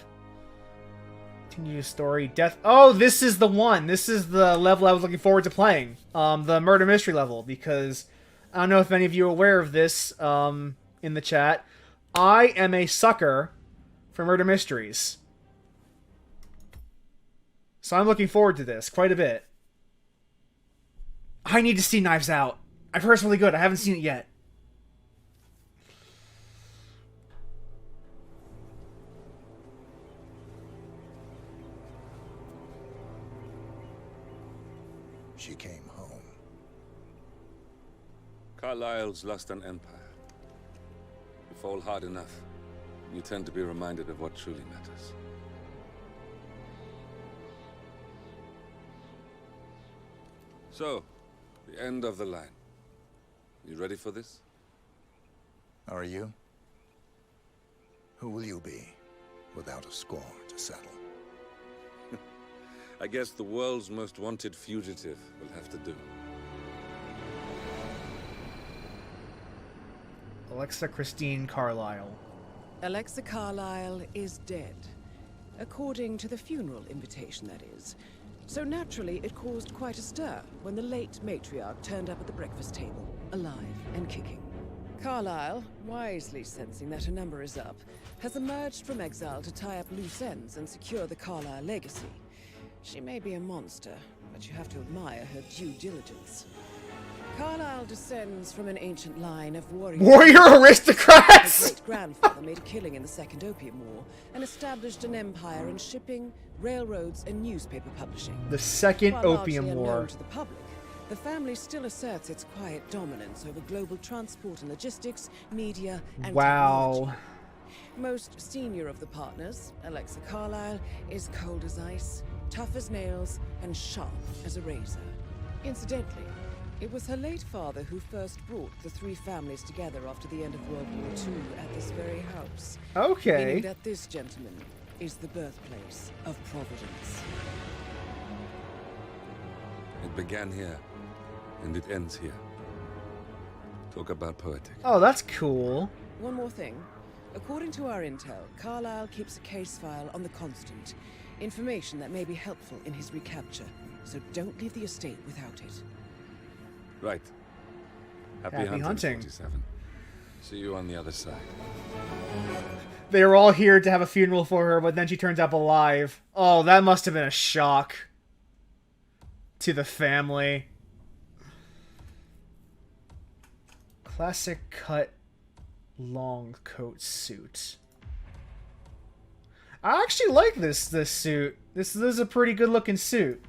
Continue story. Death. Oh, this is the one. This is the level I was looking forward to playing. The murder mystery level, because I don't know if any of you are aware of this. In the chat, I am a sucker for murder mysteries. So I'm looking forward to this quite a bit. I need to see Knives Out. I've heard it's really good. I haven't seen it yet. She came home. Carlyle's lost an empire. You fall hard enough, you tend to be reminded of what truly matters. So, the end of the line. You ready for this? Are you? Who will you be, without a score to settle? I guess the world's most wanted fugitive will have to do. Alexa Christine Carlyle. Alexa Carlyle is dead. According to the funeral invitation, that is. So naturally, it caused quite a stir when the late matriarch turned up at the breakfast table, alive and kicking. Carlyle, wisely sensing that her number is up, has emerged from exile to tie up loose ends and secure the Carlyle legacy. She may be a monster, but you have to admire her due diligence. Carlyle descends from an ancient line of warrior aristocrats! Her great-grandfather made a killing in the Second Opium War and established an empire in shipping, railroads, and newspaper publishing. The Second While Opium largely War. unknown to the public, the family still asserts its quiet dominance over global transport and logistics, media, and technology. Most senior of the partners, Alexa Carlyle, is cold as ice, tough as nails, and sharp as a razor. Incidentally, it was her late father who first brought the three families together after the end of World War II at this very house. Okay. Meaning that this gentleman is the birthplace of Providence. It began here, and it ends here. Talk about poetic. Oh, that's cool. One more thing. According to our intel, Carlyle keeps a case file on the Constant. Information that may be helpful in his recapture, so don't leave the estate without it. Right. Happy hunting. 47. See you on the other side. They were all here to have a funeral for her, but then she turns up alive. Oh, that must have been a shock to the family. Classic cut long coat suit. I actually like this suit. This is a pretty good looking suit.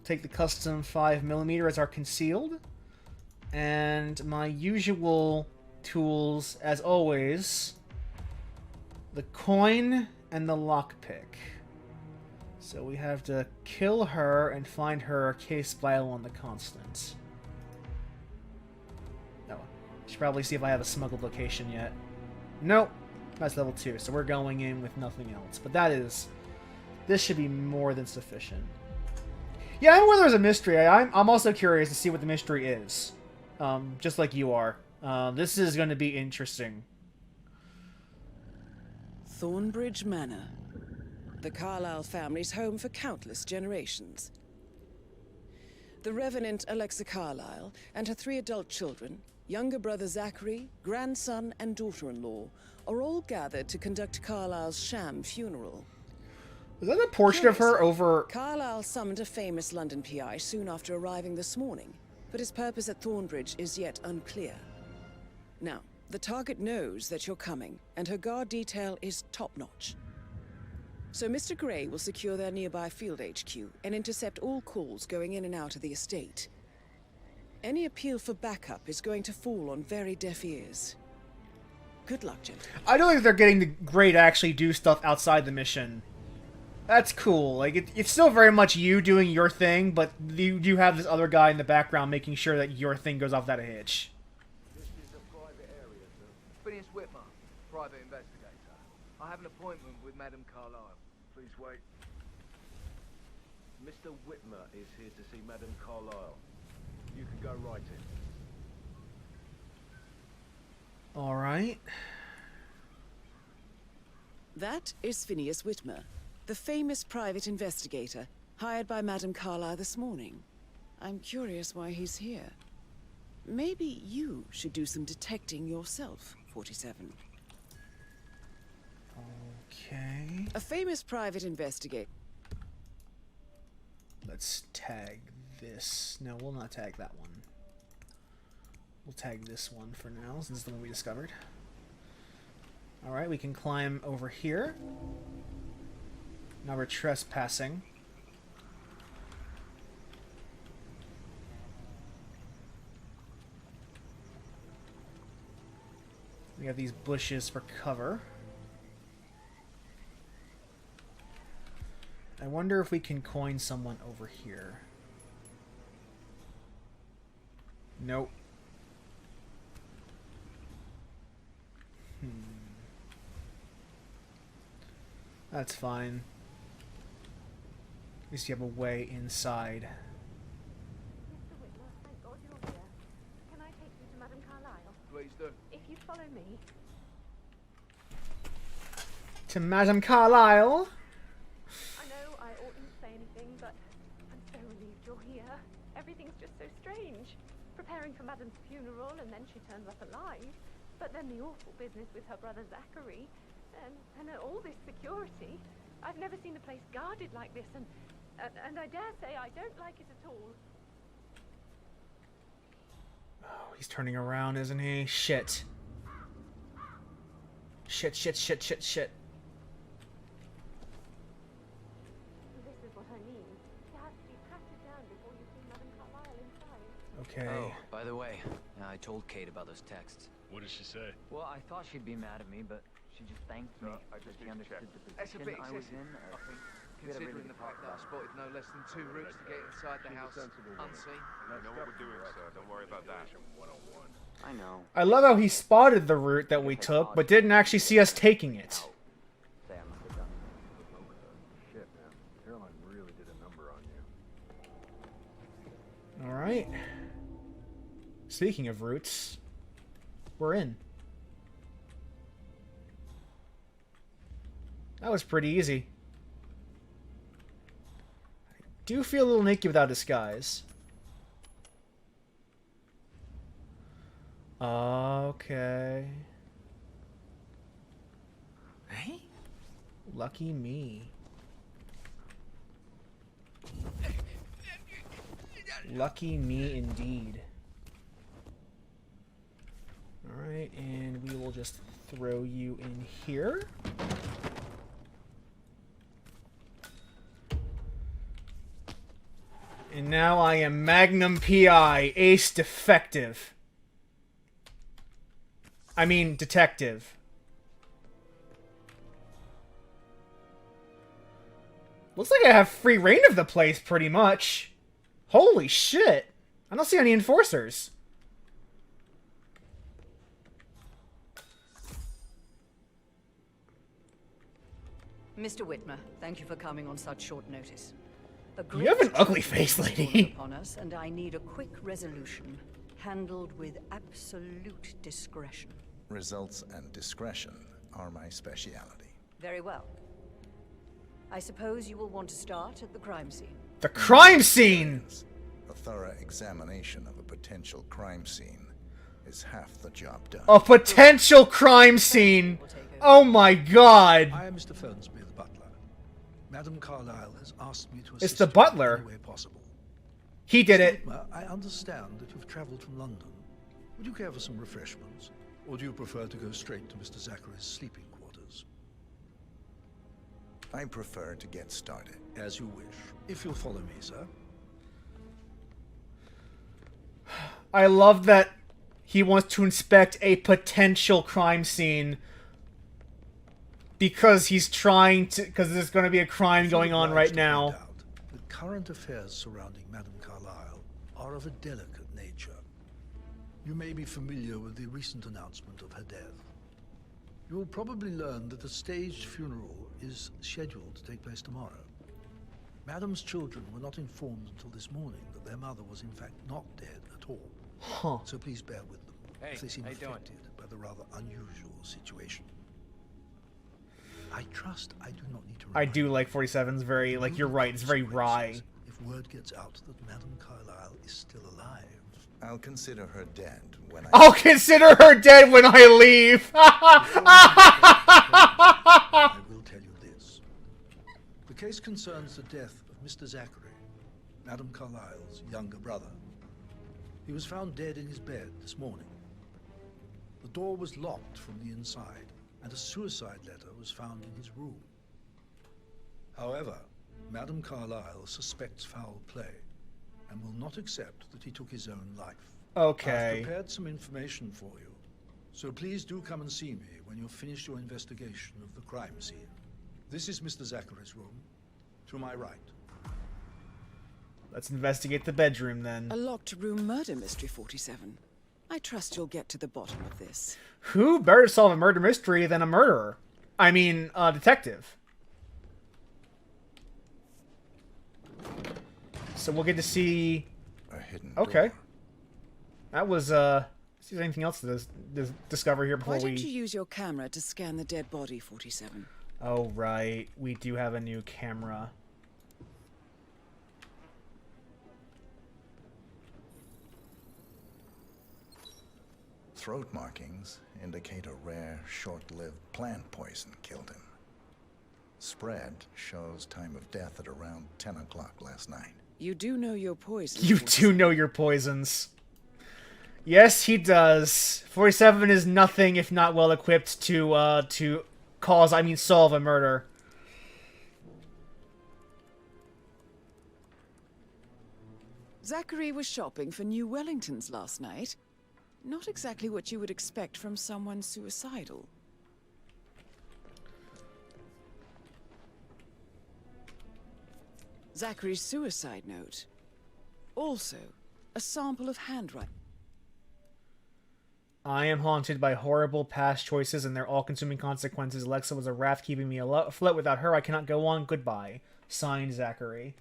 Take the custom 5mm as our concealed. And my usual tools, as always, the coin and the lockpick. So we have to kill her and find her case file on the Constant. No, should probably see if I have a smuggled location yet. Nope, that's level 2, so we're going in with nothing else. But this should be more than sufficient. Yeah, I'm aware there's a mystery. I'm also curious to see what the mystery is. Just like you are. This is going to be interesting. Thornbridge Manor. The Carlyle family's home for countless generations. The Revenant Alexa Carlyle and her 3 adult children, younger brother Zachary, grandson, and daughter-in-law, are all gathered to conduct Carlyle's sham funeral. Was that a portrait of her over... Carlyle summoned a famous London PI soon after arriving this morning, but his purpose at Thornbridge is yet unclear. Now, the target knows that you're coming, and her guard detail is top-notch. So Mr. Gray will secure their nearby field HQ and intercept all calls going in and out of the estate. Any appeal for backup is going to fall on very deaf ears. Good luck, gentlemen. I don't think they're getting the Gray to actually do stuff outside the mission. That's cool. Like, it's still very much you doing your thing, but you have this other guy in the background making sure that your thing goes off that hitch. This is a private area, sir. Phineas Whitmer, private investigator. I have an appointment with Madame Carlyle. Please wait. Mr. Whitmer is here to see Madame Carlyle. You can go right in. Alright. That is Phineas Whitmer, the famous private investigator hired by Madame Carlyle this morning. I'm curious why he's here. Maybe you should do some detecting yourself, 47. Okay. A famous private investigator. Let's tag this. No, we'll not tag that one. We'll tag this one for now, since it's the one we discovered. Alright, we can climb over here. Now we're trespassing. We have these bushes for cover. I wonder if we can coin someone over here. Nope. That's fine. At least you have a way inside. Mr. Whitmer, thank God you're here. Can I take you to Madame Carlyle? Please do. If you follow me. To Madame Carlyle? I know I oughtn't say anything, but I'm so relieved you're here. Everything's just so strange. Preparing for Madame's funeral, and then she turns up alive. But then the awful business with her brother Zachary, and all this security. I've never seen the place guarded like this, and I dare say I don't like it at all. Oh, he's turning around, isn't he? Shit. Shit, shit, shit, shit, shit. This is what I mean. You have to be patted down before you see Madame Carlyle inside. Okay. Oh, by the way, I told Kate about those texts. What did she say? Well, I thought she'd be mad at me, but she just thanked me because she understood the That's a position bit I was excessive, in. I think, considering the fact that I spotted no less than 2 routes to get inside the house unseen. You know what we're doing, sir. Don't worry about that. I know. I love how he spotted the route that we took, but didn't actually see us taking it. Say I must have done. Shit, man. Caroline really did a number on you. Alright. Speaking of routes, we're in. That was pretty easy. I do feel a little naked without disguise. Okay. Hey? Lucky me. Lucky me indeed. Alright, and we will just throw you in here. And now I am Magnum PI, Ace Defective. I mean, Detective. Looks like I have free reign of the place, pretty much. Holy shit. I don't see any enforcers. Mr. Whitmer, thank you for coming on such short notice. You have an ugly face, lady. Upon us, and I need a quick resolution, handled with absolute discretion. Results and discretion are my speciality. Very well. I suppose you will want to start at the crime scene. The crime scene! A thorough examination of a potential crime scene is half the job done. A potential crime scene! Oh my god! I am Mr. Fernsby, the butler. Madame Carlyle has asked me to assist It's the you butler. in any way possible. He did Mr. it. Whitmer, I understand that you've traveled from London. Would you care for some refreshments? Or do you prefer to go straight to Mr. Zachary's sleeping quarters? I prefer to get started. As you wish. If you'll follow me, sir. I love that he wants to inspect a potential crime scene because he's trying to, because there's going to be a crime going on right now. The current affairs surrounding Madame Carlyle are of a delicate nature. You may be familiar with the recent announcement of her death. You will probably learn that a staged funeral is scheduled to take place tomorrow. Madame's children were not informed until this morning that their mother was in fact not dead at all. Huh. So please bear with them, if they seem how you doing? affected by the rather unusual situation. I trust I do not need to I do like 47's very, like, you're right, it's very wry. If word gets out that Madame Carlyle is still alive. I'll consider her dead when I'll consider her dead when I leave! I will tell you this. The case concerns the death of Mr. Zachary, Madame Carlyle's younger brother. He was found dead in his bed this morning. The door was locked from the inside, and a suicide letter was found in his room. However, Madame Carlyle suspects foul play and will not accept that he took his own life. Okay. I've prepared some information for you, So please do come and see me when you've finished your investigation of the crime scene. This is Mr. Zachary's room, to my right. Let's investigate the bedroom, then. A locked room murder mystery, 47. I trust you'll get to the bottom of this. Who better to solve a murder mystery than a murderer? I mean, a detective. So we'll get to see... A hidden Okay. door. That was, see if there's anything else to discover here before Why we... don't you use your camera to scan the dead body, 47? Oh, right. We do have a new camera. Throat markings indicate a rare, short-lived plant poison killed him. Spread shows time of death at around 10 o'clock last night. You do know your poison. You do know your poisons. Yes, he does. 47 is nothing if not well equipped to solve a murder. Zachary was shopping for new Wellingtons last night. Not exactly what you would expect from someone suicidal. Zachary's suicide note. Also, a sample of handwriting. I am haunted by horrible past choices and their all-consuming consequences. Alexa was a raft keeping me afloat. Without her, I cannot go on. Goodbye. Signed, Zachary.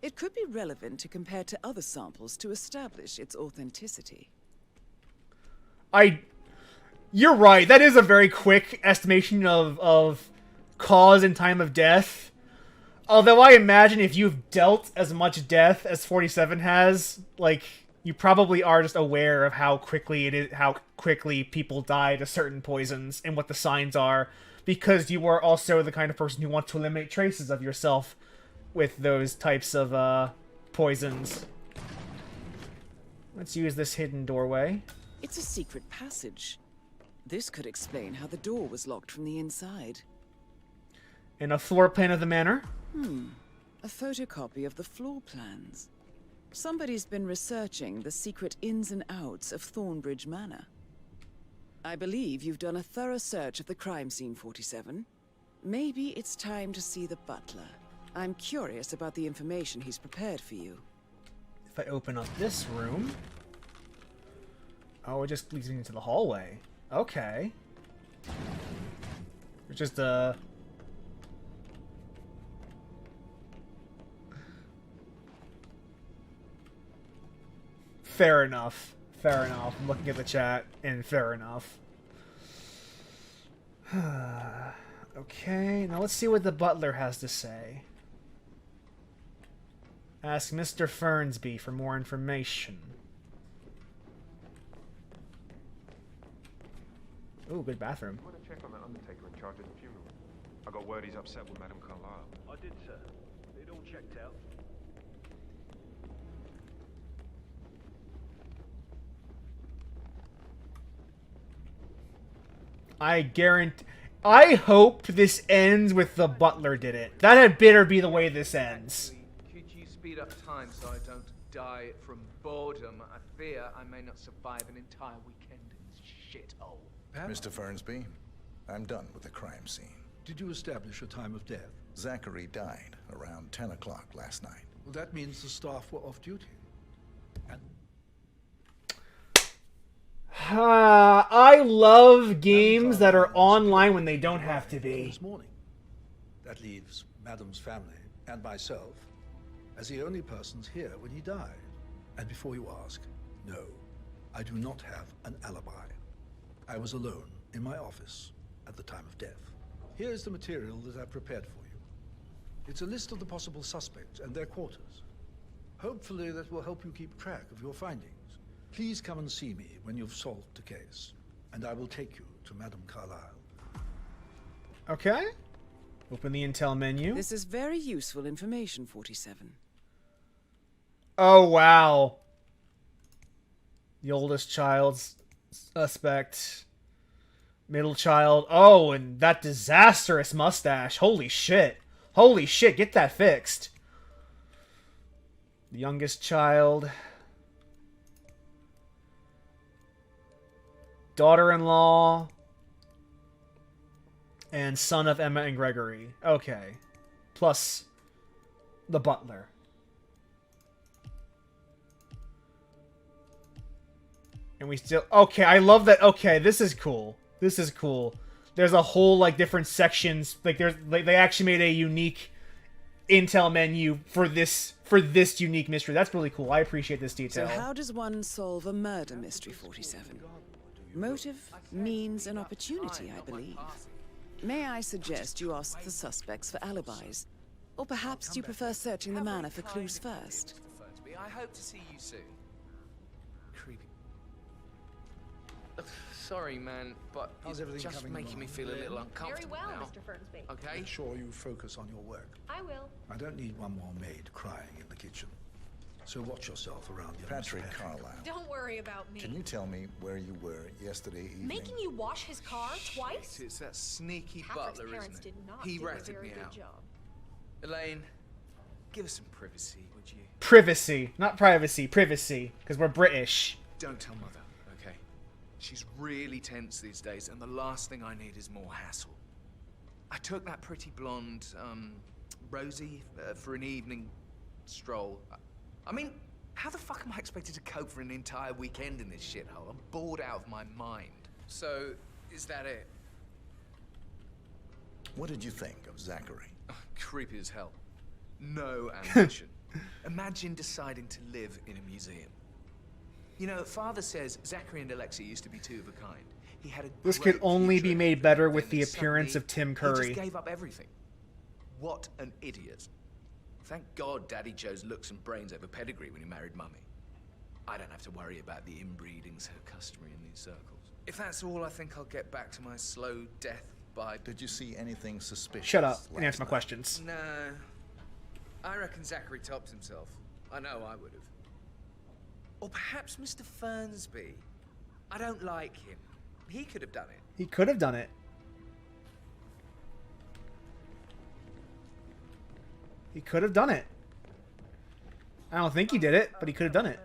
It could be relevant to compare to other samples to establish its authenticity. You're right. That is a very quick estimation of cause and time of death. Although I imagine if you've dealt as much death as 47 has, like, you probably are just aware of how quickly people die to certain poisons and what the signs are, because you are also the kind of person who wants to eliminate traces of yourself with those types of poisons. Let's use this hidden doorway. It's a secret passage. This could explain how the door was locked from the inside. In a floor plan of the manor. A photocopy of the floor plans. Somebody's been researching the secret ins and outs of Thornbridge Manor. I believe you've done a thorough search of the crime scene, 47. Maybe it's time to see the butler. I'm curious about the information he's prepared for you. If I open up this room... Oh, it just leads me into the hallway. Okay. It's just, Fair enough. Fair enough. I'm looking at the chat, and fair enough. Okay, now let's see what the butler has to say. Ask Mr. Fernsby for more information. Ooh, good bathroom. I want to check on that undertaker in charge of the funeral. I got word he's upset with Madame Carlyle. I did, sir. It all checked out. I hope this ends with the butler did it. That had better be the way this ends. Could you speed up time so I don't die from boredom? I fear I may not survive an entire weekend in this shithole. Mr. Fernsby, I'm done with the crime scene. Did you establish a time of death? Zachary died around 10 o'clock last night. Well, that means the staff were off duty. And I love games that are online when they don't have to be. This morning. That leaves Madam's family and myself as the only persons here when he died. And before you ask, no, I do not have an alibi. I was alone in my office at the time of death. Here's the material that I've prepared for you. It's a list of the possible suspects and their quarters. Hopefully that will help you keep track of your findings. Please come and see me when you've solved the case, and I will take you to Madame Carlyle. Okay. Open the intel menu. This is very useful information, 47. Oh, wow. The oldest child's suspect. Middle child. Oh, and that disastrous mustache. Holy shit. Holy shit, get that fixed. The youngest child. Daughter-in-law. And son of Emma and Gregory. Okay. Plus the butler. And we still... Okay, I love that. Okay, this is cool. This is cool. There's a whole, like, different sections. Like, there's... Like, they actually made a unique intel menu for this unique mystery. That's really cool. I appreciate this detail. So how does one solve a murder mystery, 47? Motive, means, and opportunity, I believe. May I suggest you ask the suspects for alibis? Or perhaps you prefer searching the manor for clues first? I hope to see you soon. Creepy. Sorry, man, but How's it's everything just coming making me along? feel a little uncomfortable Very well, now. Mr. Fernsby. Okay? Make sure you focus on your work. I will. I don't need one more maid crying in the kitchen. So watch yourself around your Patrick Carlisle. Don't worry about me. Can you tell me where you were yesterday evening? Making you wash his car twice? It's that sneaky Patrick's butler, parents isn't it? did not He do a ratted very me good out. job. Elaine, give us some privacy, would you? Privacy. Not privacy. Privacy. Because we're British. Don't tell Mother, okay? She's really tense these days, and the last thing I need is more hassle. I took that pretty blonde, Rosie, for an evening stroll. I mean, how the fuck am I expected to cope for an entire weekend in this shithole? I'm bored out of my mind. So, is that it? What did you think of Zachary? Creepy as hell. No ambition. Imagine deciding to live in a museum. You know, Father says Zachary and Alexa used to be two of a kind. He had a This great could only future be made better with the and appearance suddenly of Tim He Curry. just gave up everything. What an idiot. Thank God Daddy chose looks and brains over pedigree when he married Mummy. I don't have to worry about the inbreeding so customary in these circles. If that's all, I think I'll get back to my slow death by... Did you see anything suspicious? Shut up and last answer my night? questions. No. I reckon Zachary topped himself. I know I would have. Or perhaps Mr. Fernsby. I don't like him. He could have done it. He could have done it. He could have done it. I don't think he did it, but he could have done it.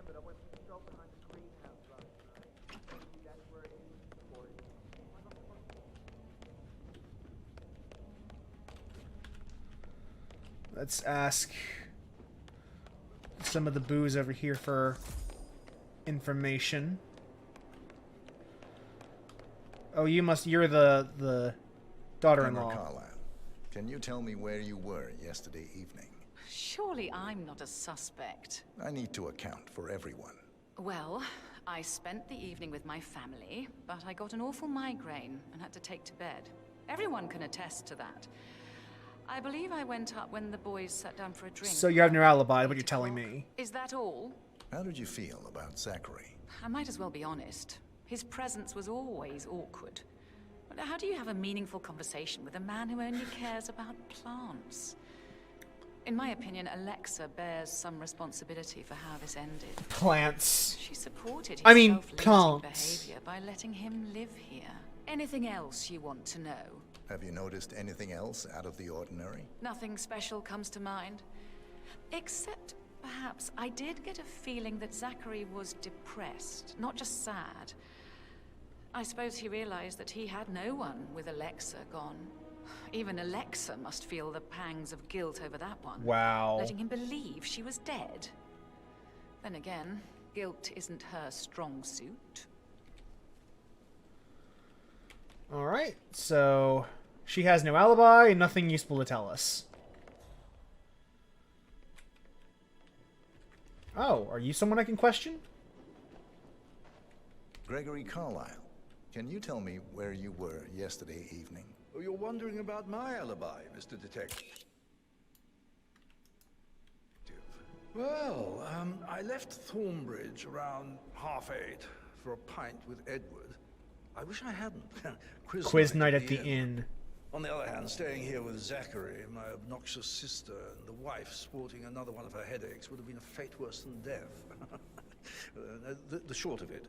Let's ask some of the boos over here for information. Oh, you're the daughter-in-law. Emma Carlisle, can you tell me where you were yesterday evening? Surely I'm not a suspect. I need to account for everyone. Well, I spent the evening with my family, but I got an awful migraine and had to take to bed. Everyone can attest to that. I believe I went up when the boys sat down for a drink. So you have no alibi, what you're telling me. Is that all? How did you feel about Zachary? I might as well be honest. His presence was always awkward. But how do you have a meaningful conversation with a man who only cares about plants? In my opinion, Alexa bears some responsibility for how this ended. Plants. She supported his I mean, self-limiting plants. behavior by letting him live here. Anything else you want to know? Have you noticed anything else out of the ordinary? Nothing special comes to mind. Except, perhaps, I did get a feeling that Zachary was depressed, not just sad. I suppose he realized that he had no one with Alexa gone. Even Alexa must feel the pangs of guilt over that one. Wow. Letting him believe she was dead. Then again, guilt isn't her strong suit. Alright, so she has no alibi and nothing useful to tell us. Oh, are you someone I can question? Gregory Carlisle, can you tell me where you were yesterday evening? Oh, you're wondering about my alibi, Mr. Detective. Well, I left Thornbridge around 8:30 for a pint with Edward. I wish I hadn't. Quiz night at the inn. On the other hand, staying here with Zachary, my obnoxious sister, and the wife sporting another one of her headaches would have been a fate worse than death. The short of it,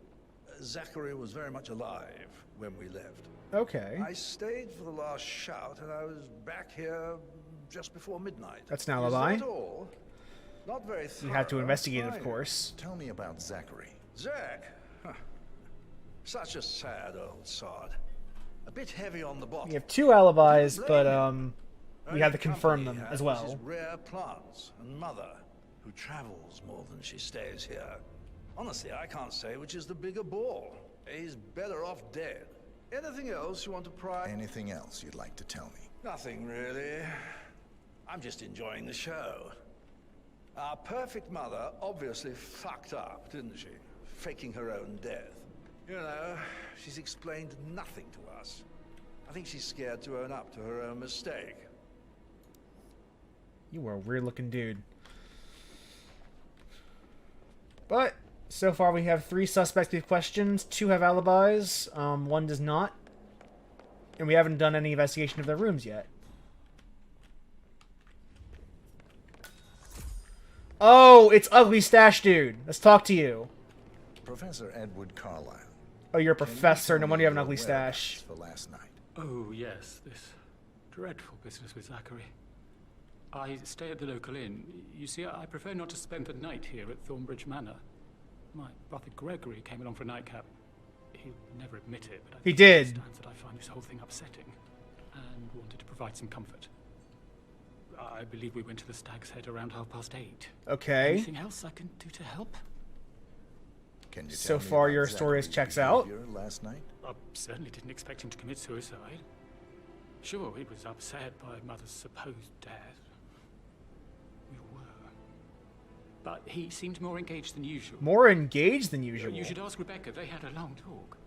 Zachary was very much alive when we left. Okay. I stayed for the last shout, and I was back here just before midnight. That's an alibi. Is that all? Not very thorough. You had to investigate, of Fine. course. Tell me about Zachary. Zach? Huh. Such a sad old sod. A bit heavy on the bottom. We have 2 alibis, but we have to Only confirm company them he as had was well. his rare plants and mother, who travels more than she stays here. Honestly, I can't say which is the bigger ball. He's better off dead. Anything else you want to pry? Anything else you'd like to tell me? Nothing really. I'm just enjoying the show. Our perfect mother obviously fucked up, didn't she? Faking her own death. You know, she's explained nothing to us. I think she's scared to own up to her own mistake. You are a weird looking dude. But so far we have 3 suspects with questions, 2 have alibis, 1 does not. And we haven't done any investigation of their rooms yet. Oh, it's Ugly Stash Dude. Let's talk to you. Professor Edward Carlyle. Oh, you're a professor. No wonder you have an ugly stash. For last night. Oh, yes, this dreadful business with Zachary. I stay at the local inn. You see, I prefer not to spend the night here at Thornbridge Manor. My brother Gregory came along for a nightcap. He'll never admit it, but I He think did. understands that I find this whole thing upsetting and wanted to provide some comfort. I believe we went to the Stag's Head around 8:30. Okay. Anything else I can do to help? Can you So tell me far, about your story Zachary's checks out. behavior last night? I certainly didn't expect him to commit suicide. Sure, he was upset by Mother's supposed death. We all were. But he seemed more engaged than usual. More engaged than usual. You should ask Rebecca. They had a long talk.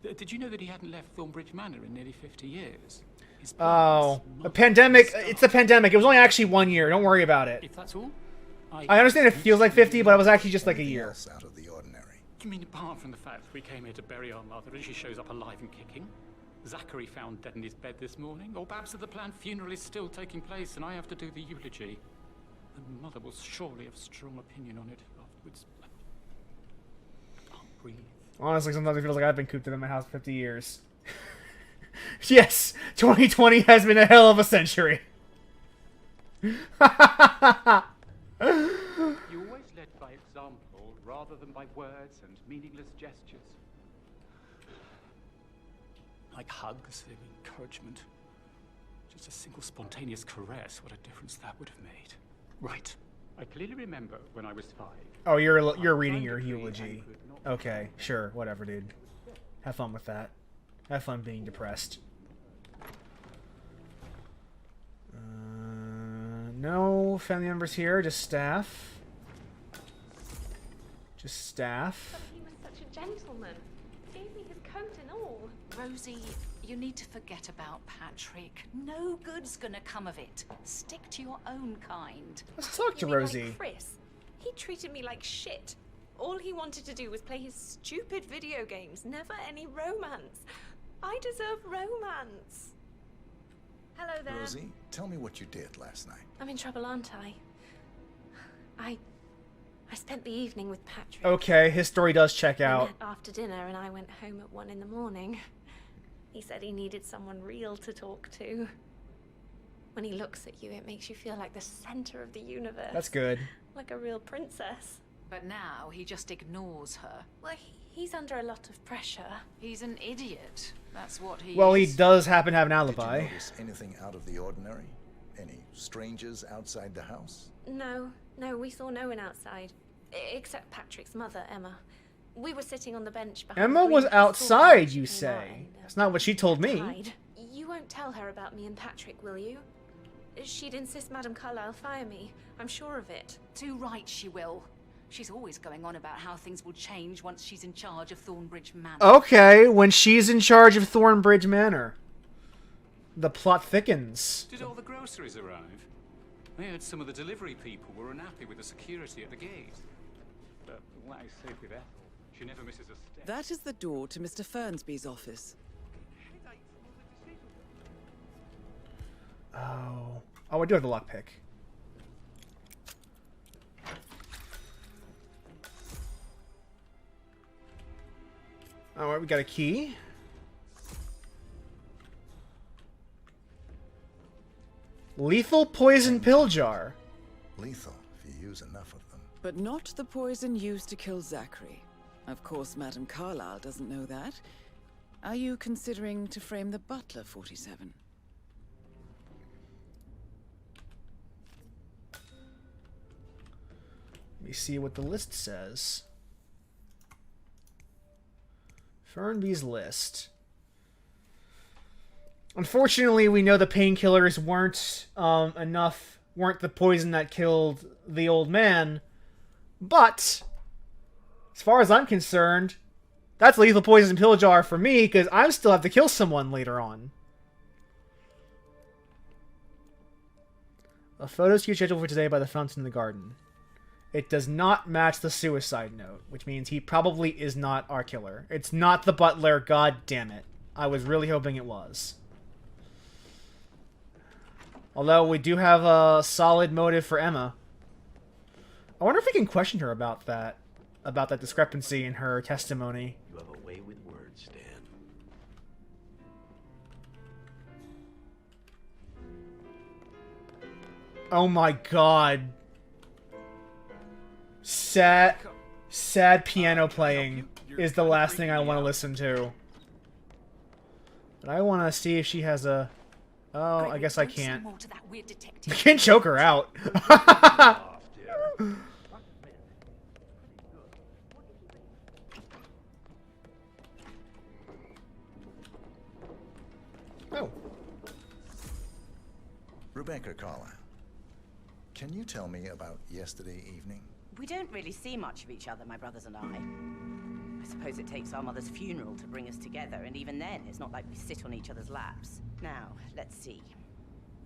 Did you know that he hadn't left Thornbridge Manor in nearly 50 years? His Oh, parents, a mother, pandemic. staff. It's a pandemic. It was only actually 1 year. Don't worry about it. If that's all, I understand it feels like 50, but it was actually just like a year. Out of the ordinary. You mean apart from the fact that we came here to bury our mother and she shows up alive and kicking? Zachary found dead in his bed this morning? Or perhaps that the planned funeral is still taking place and I have to do the eulogy? The mother will surely have strong opinion on it afterwards. I can't breathe. Honestly, sometimes it feels like I've been cooped in my house for 50 years. Yes, 2020 has been a hell of a century. You always led by example rather than by words and meaningless gestures. Like hugs and encouragement. Just a single spontaneous caress, what a difference that would have made. Right. I clearly remember when I was 5. Oh, you're reading your eulogy. Okay, sure, whatever, dude. Have fun with that. Have fun being depressed. No family members here, just staff. Just staff. But he was such a gentleman. He gave me his coat and all. Rosie, you need to forget about Patrick. No good's gonna come of it. Stick to your own kind. Let's talk to You mean Rosie. like Chris? He treated me like shit. All he wanted to do was play his stupid video games. Never any romance. I deserve romance. Hello there. Rosie, tell me what you did last night. I'm in trouble, aren't I? I spent the evening with Patrick. Okay, his story does check We out. met after dinner and I went home at 1 in the morning. He said he needed someone real to talk to. When he looks at you, it makes you feel like the center of the universe. That's good. Like a real princess. But now he just ignores her. Well, he's under a lot of pressure. He's an idiot. That's what he Well, he is. does happen to have an Did alibi. you notice anything out of the ordinary? Any strangers outside the house? No, we saw no one outside. Except Patrick's mother, Emma. We were sitting on the bench behind Emma the was green outside, storage you in say. line. That's not what she told me. Hide. You won't tell her about me and Patrick, will you? She'd insist Madame Carlyle fire me. I'm sure of it. Too right she will. She's always going on about how things will change once she's in charge of Thornbridge Manor. Okay, when she's in charge of Thornbridge Manor. The plot thickens. Did all the groceries arrive? I heard some of the delivery people were unhappy with the security at the gate. But what I said with Ethel, she never misses a step. That is the door to Mr. Fernsby's office. Oh, I do have the lockpick. Alright, we got a key. Lethal poison pill jar. Lethal, if you use enough of them. But not the poison used to kill Zachary. Of course, Madame Carlyle doesn't know that. Are you considering to frame the butler, 47? Let me see what the list says. Fernby's list. Unfortunately, we know the painkillers weren't the poison that killed the old man. But, as far as I'm concerned, that's lethal poison pill jar for me, because I still have to kill someone later on. A photo shoot scheduled for today by the fountain in the garden. It does not match the suicide note, which means he probably is not our killer. It's not the butler, god damn it. I was really hoping it was. Although we do have a solid motive for Emma. I wonder if we can question her about that discrepancy in her testimony. You have a way with words, Stan. Oh my god. Sad piano playing is the last thing I want to listen to. But I want to see if she has a... Oh, I guess I can't. You can't choke her out. Oh. Rebecca Carlyle, can you tell me about yesterday evening? We don't really see much of each other, my brothers and I suppose it takes our mother's funeral to bring us together, and even then, it's not like we sit on each other's laps. Now, let's see.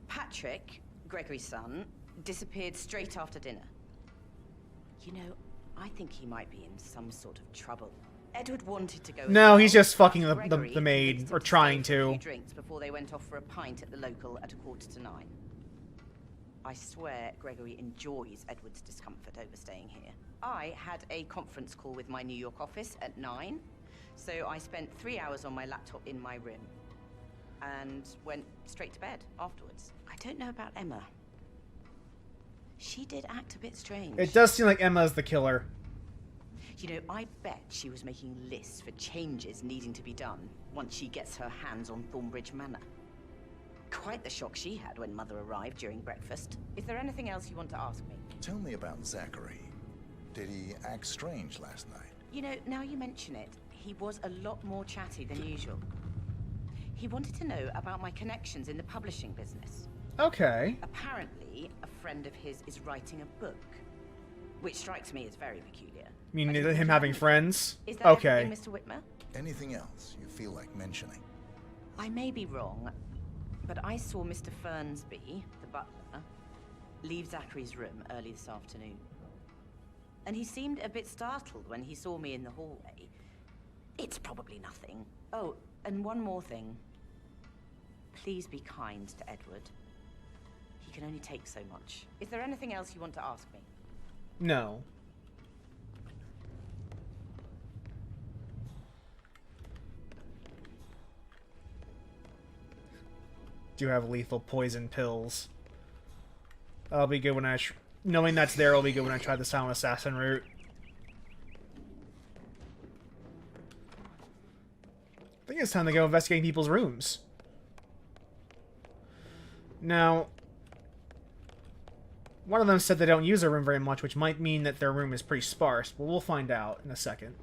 Patrick, Gregory's son, disappeared straight after dinner. You know, I think he might be in some sort of trouble. Edward wanted to go. No, he's just fucking the maid, or trying to. A few drinks before they went off for a pint at the local at 9:15. I swear Gregory enjoys Edward's discomfort over staying here. I had a conference call with my New York office at 9, so I spent 3 hours on my laptop in my room and went straight to bed afterwards. I don't know about Emma. She did act a bit strange. It does seem like Emma's the killer. You know, I bet she was making lists for changes needing to be done once she gets her hands on Thornbridge Manor. Quite the shock she had when Mother arrived during breakfast. Is there anything else you want to ask me? Tell me about Zachary. Did he act strange last night? You know, now you mention it, he was a lot more chatty than usual. He wanted to know about my connections in the publishing business. Okay. Apparently, a friend of his is writing a book, which strikes me as very peculiar. You mean him having friends? Is that okay. Mr. Whitmer? Anything else you feel like mentioning? I may be wrong, but I saw Mr. Fernsby, the butler, leave Zachary's room early this afternoon. And he seemed a bit startled when he saw me in the hallway. It's probably nothing. Oh, and one more thing. Please be kind to Edward. He can only take so much. Is there anything else you want to ask me? No. Do have lethal poison pills. That'll be good when I... Knowing that's there will be good when I try the silent assassin route. I think it's time to go investigating people's rooms. Now, one of them said they don't use their room very much, which might mean that their room is pretty sparse, but we'll find out in a second.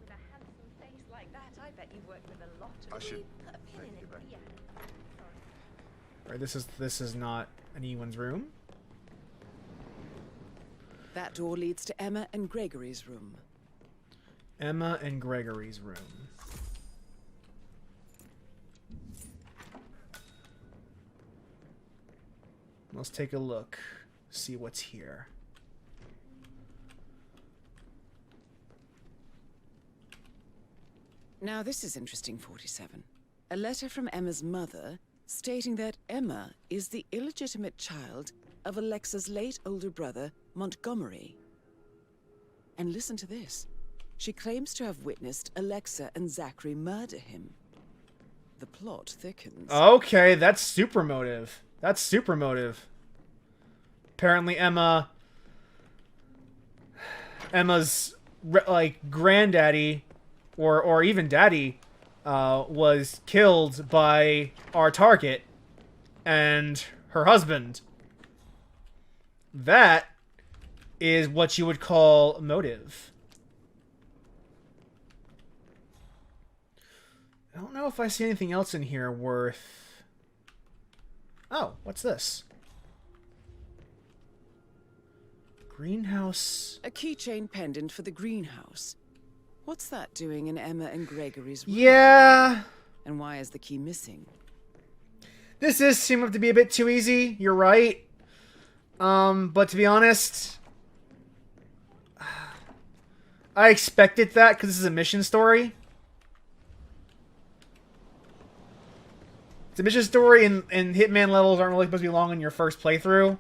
With a handsome face like that, I bet you've worked with a lot of I should put a pin in it. Yeah. Alright, this is not anyone's room. That door leads to Emma and Gregory's room. Emma and Gregory's room. Let's take a look, see what's here. Now this is interesting, 47. A letter from Emma's mother stating that Emma is the illegitimate child of Alexa's late older brother, Montgomery. And listen to this. She claims to have witnessed Alexa and Zachary murder him. The plot thickens. Okay, that's super motive. That's super motive. Apparently Emma Emma's like granddaddy, or even daddy, was killed by our target and her husband. That is what you would call motive. I don't know if I see anything else in here worth... Oh, what's this? Greenhouse... A keychain pendant for the greenhouse. What's that doing in Emma and Gregory's room? Yeah... And why is the key missing? This is seeming to be a bit too easy, you're right. But to be honest... I expected that because this is a mission story. The mission story and Hitman levels aren't really supposed to be long in your first playthrough.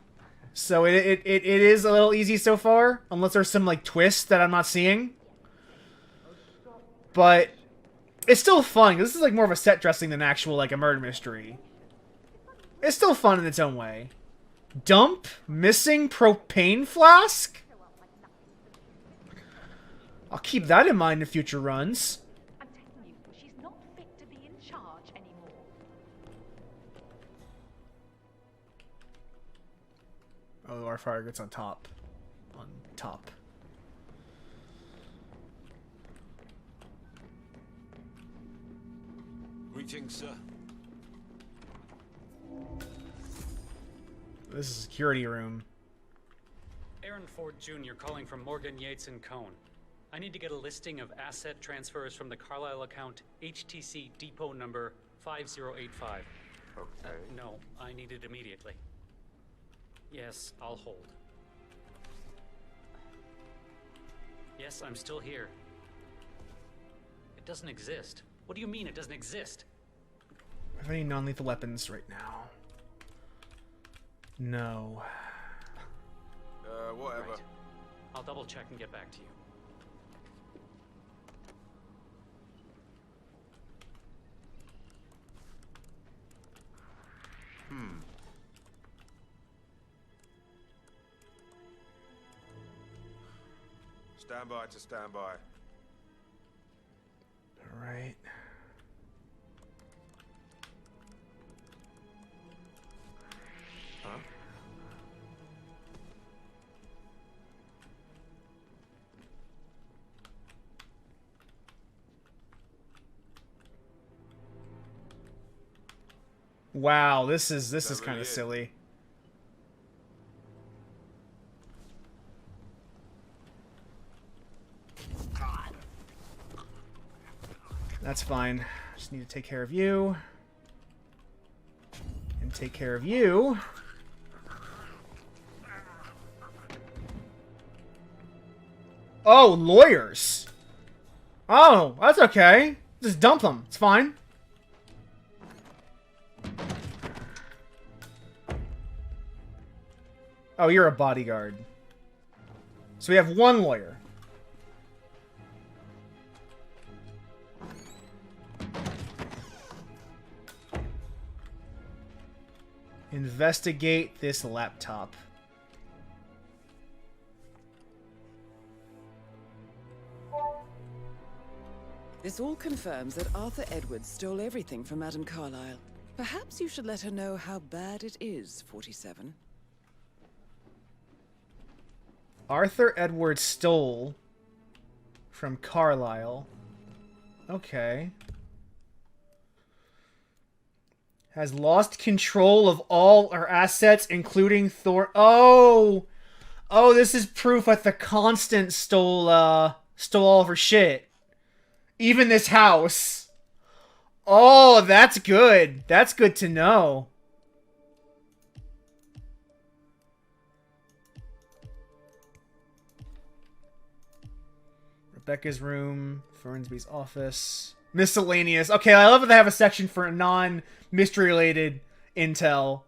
So it is a little easy so far. Unless there's some, like, twist that I'm not seeing. But it's still fun. This is, like, more of a set dressing than actual, like, a murder mystery. It's still fun in its own way. Dump missing propane flask? I'll keep that in mind in future runs. I'm telling you, she's not fit to be in charge anymore. Oh, our fire gets on top. On top. Greetings, sir. This is a security room. Aaron Ford Jr. calling from Morgan Yates and Cone. I need to get a listing of asset transfers from the Carlisle account HTC depot number 5085. Okay. No, I need it immediately. Yes, I'll hold. Yes, I'm still here. It doesn't exist. What do you mean it doesn't exist? I have any non-lethal weapons right now? No. Whatever. Right. I'll double check and get back to you. Stand by to stand by. All right. Huh? Wow, this is kind really of silly. That's fine. Just need to take care of you. And take care of you. Oh, lawyers. Oh, that's okay. Just dump them. It's fine. Oh, you're a bodyguard. So we have one lawyer. Investigate this laptop. This all confirms that Arthur Edwards stole everything from Madame Carlisle. Perhaps you should let her know how bad it is, 47. Arthur Edwards stole from Carlisle. Okay. Has lost control of all her assets, including Thor. Oh! Oh, this is proof that the Constant stole all of her shit. Even this house. Oh, that's good. That's good to know. Rebecca's room, Thornsby's office, miscellaneous. Okay, I love that they have a section for non-mystery related intel.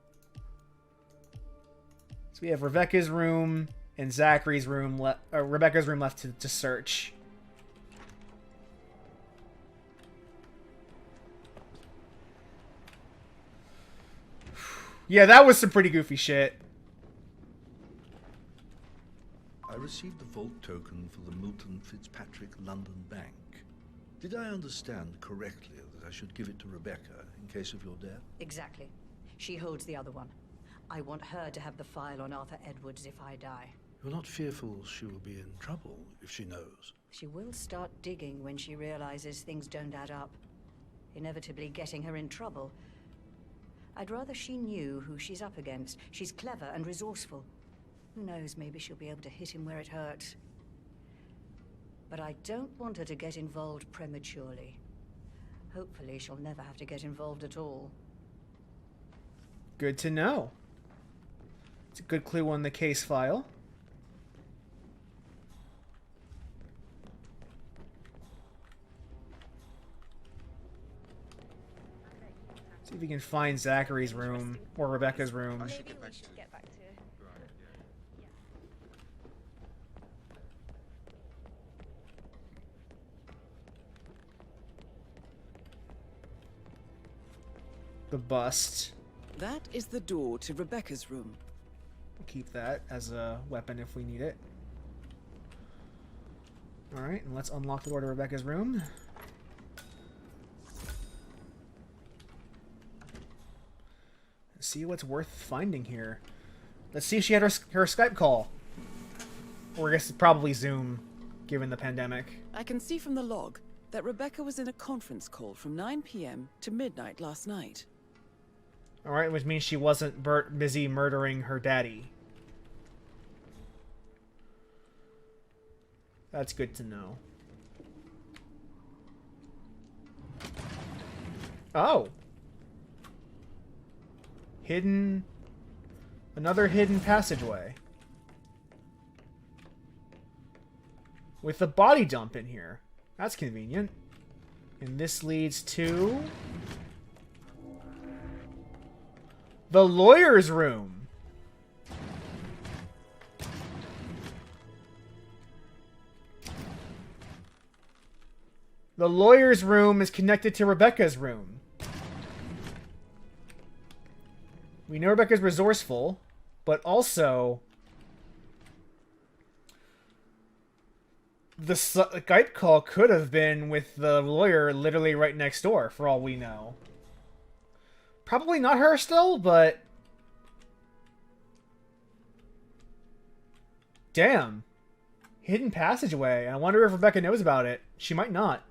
So we have Rebecca's room and Zachary's room Rebecca's room left to search. Yeah, that was some pretty goofy shit. I received the vault token for the Milton Fitzpatrick London Bank. Did I understand correctly that I should give it to Rebecca in case of your death? Exactly. She holds the other one. I want her to have the file on Arthur Edwards if I die. You're not fearful she will be in trouble if she knows? She will start digging when she realizes things don't add up, inevitably getting her in trouble. I'd rather she knew who she's up against. She's clever and resourceful. Who knows, maybe she'll be able to hit him where it hurts. But I don't want her to get involved prematurely. Hopefully she'll never have to get involved at all. Good to know. It's a good clue on the case file. See if we can find Zachary's room or Rebecca's room. Maybe we should get back to... The bust. That is the door to Rebecca's room. We'll keep that as a weapon if we need it. Alright, and let's unlock the door to Rebecca's room. See what's worth finding here. Let's see if she had her Skype call. Or I guess it's probably Zoom, given the pandemic. I can see from the log that Rebecca was in a conference call from 9 p.m. to midnight last night. Alright, which means she wasn't busy murdering her daddy. That's good to know. Oh! Hidden... Another hidden passageway. With a body dump in here. That's convenient. And this leads to... the lawyer's room. The lawyer's room is connected to Rebecca's room. We know Rebecca's resourceful, but also the Skype call could have been with the lawyer literally right next door, for all we know. Probably not her still, but... damn. Hidden passageway. I wonder if Rebecca knows about it. She might not.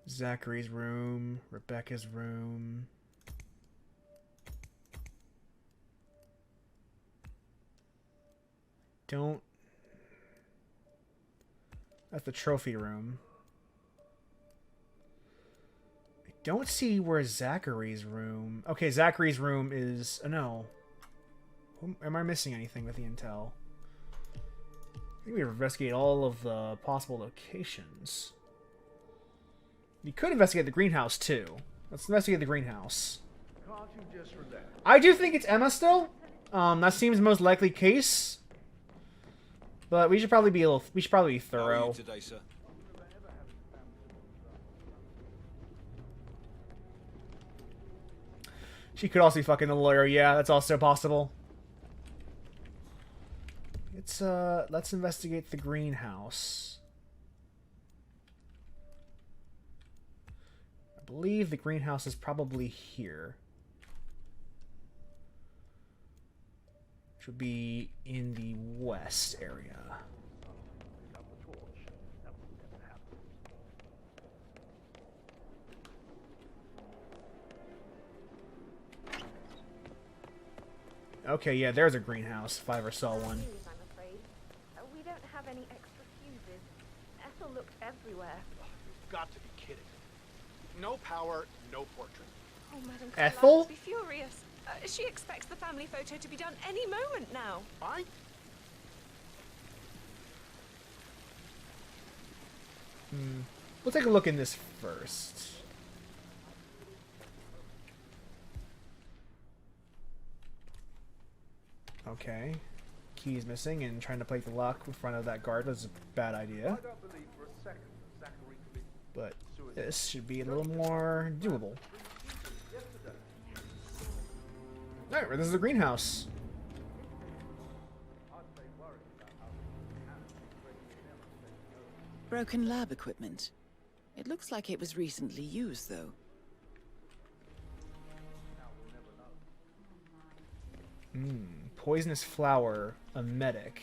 Zachary's room, Rebecca's room. Don't... That's the trophy room. I don't see where Zachary's room... Okay, Zachary's room is... Oh, no. Am I missing anything with the intel? I think we investigate all of the possible locations. You could investigate the greenhouse, too. Let's investigate the greenhouse. Can't you just relax? I do think it's Emma still. That seems the most likely case. But we should probably be thorough. How are you today, sir? She could also be fucking the lawyer. Yeah, that's also possible. Let's investigate the greenhouse. I believe the greenhouse is probably here. Which would be in the west area. Okay, yeah, there's a greenhouse, if I ever saw one. I'm afraid. We don't have any extra fuses. Ethel looked everywhere. You've got to be kidding. No power, no portrait. Oh, Madam Ethel? Carlyle will be furious. She expects the family photo to be done any moment now. We'll take a look in this first. Okay. Key's missing, and trying to plate the lock in front of that guard was a bad idea. But this should be a little more doable. Alright, this is the greenhouse. Broken lab equipment. It looks like it was recently used, though. Poisonous flower, a medic.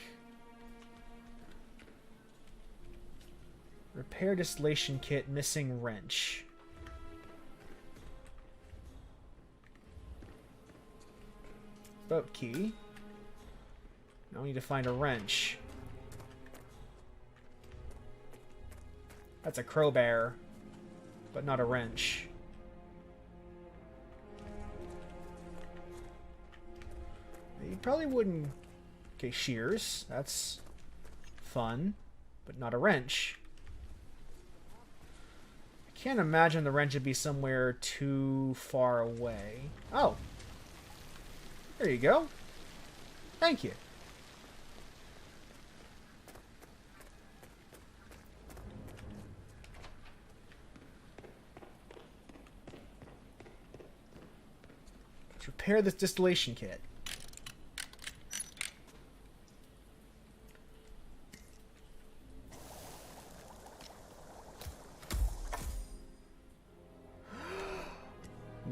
Repair distillation kit, missing wrench. Boat key. Now we need to find a wrench. That's a crowbar, but not a wrench. You probably wouldn't... Okay, shears. That's fun, but not a wrench. I can't imagine the wrench would be somewhere too far away. Oh. There you go. Thank you. Let's repair this distillation kit.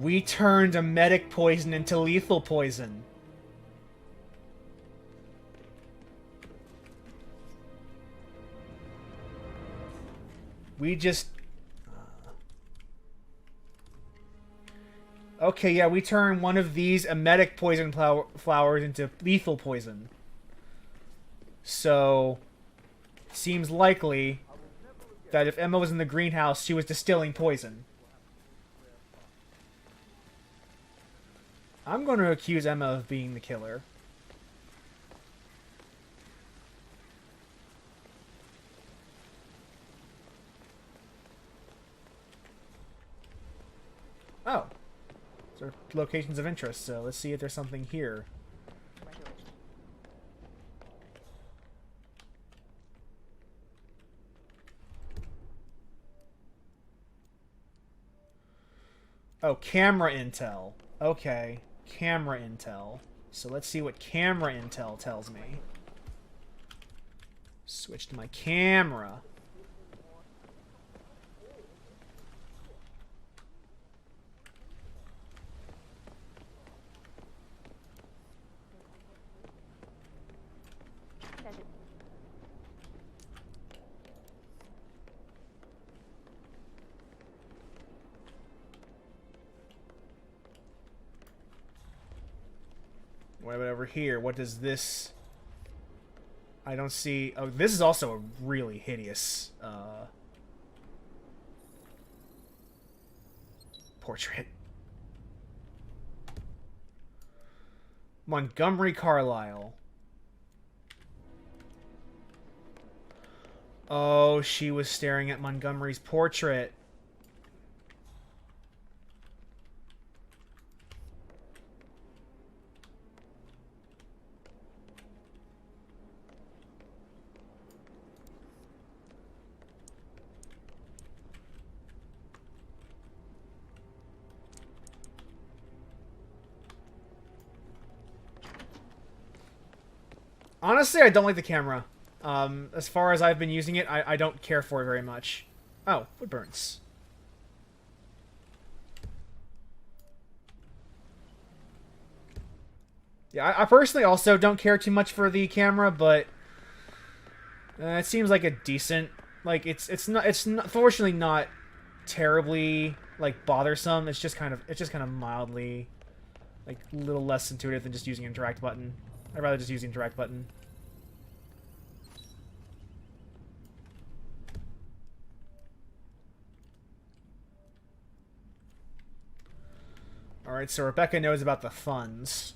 We turned a medic poison into lethal poison. We just... Okay, yeah, we turn one of these emetic poison flowers into lethal poison. So, seems likely that if Emma was in the greenhouse, she was distilling poison. I'm going to accuse Emma of being the killer. Oh. These are locations of interest, so let's see if there's something here. Oh, camera intel. Okay. Camera intel. So let's see what camera intel tells me. Switch to my camera. What about over here? What does this... I don't see... Oh, this is also a really hideous portrait. Montgomery Carlyle. Oh, she was staring at Montgomery's portrait. Honestly, I don't like the camera. As far as I've been using it, I don't care for it very much. Oh, wood burns. Yeah, I personally also don't care too much for the camera, but it seems like a decent, like it's not fortunately not terribly like bothersome. It's just kind of mildly like a little less intuitive than just using interact button. I'd rather just use the interact button. Alright, so Rebecca knows about the funds.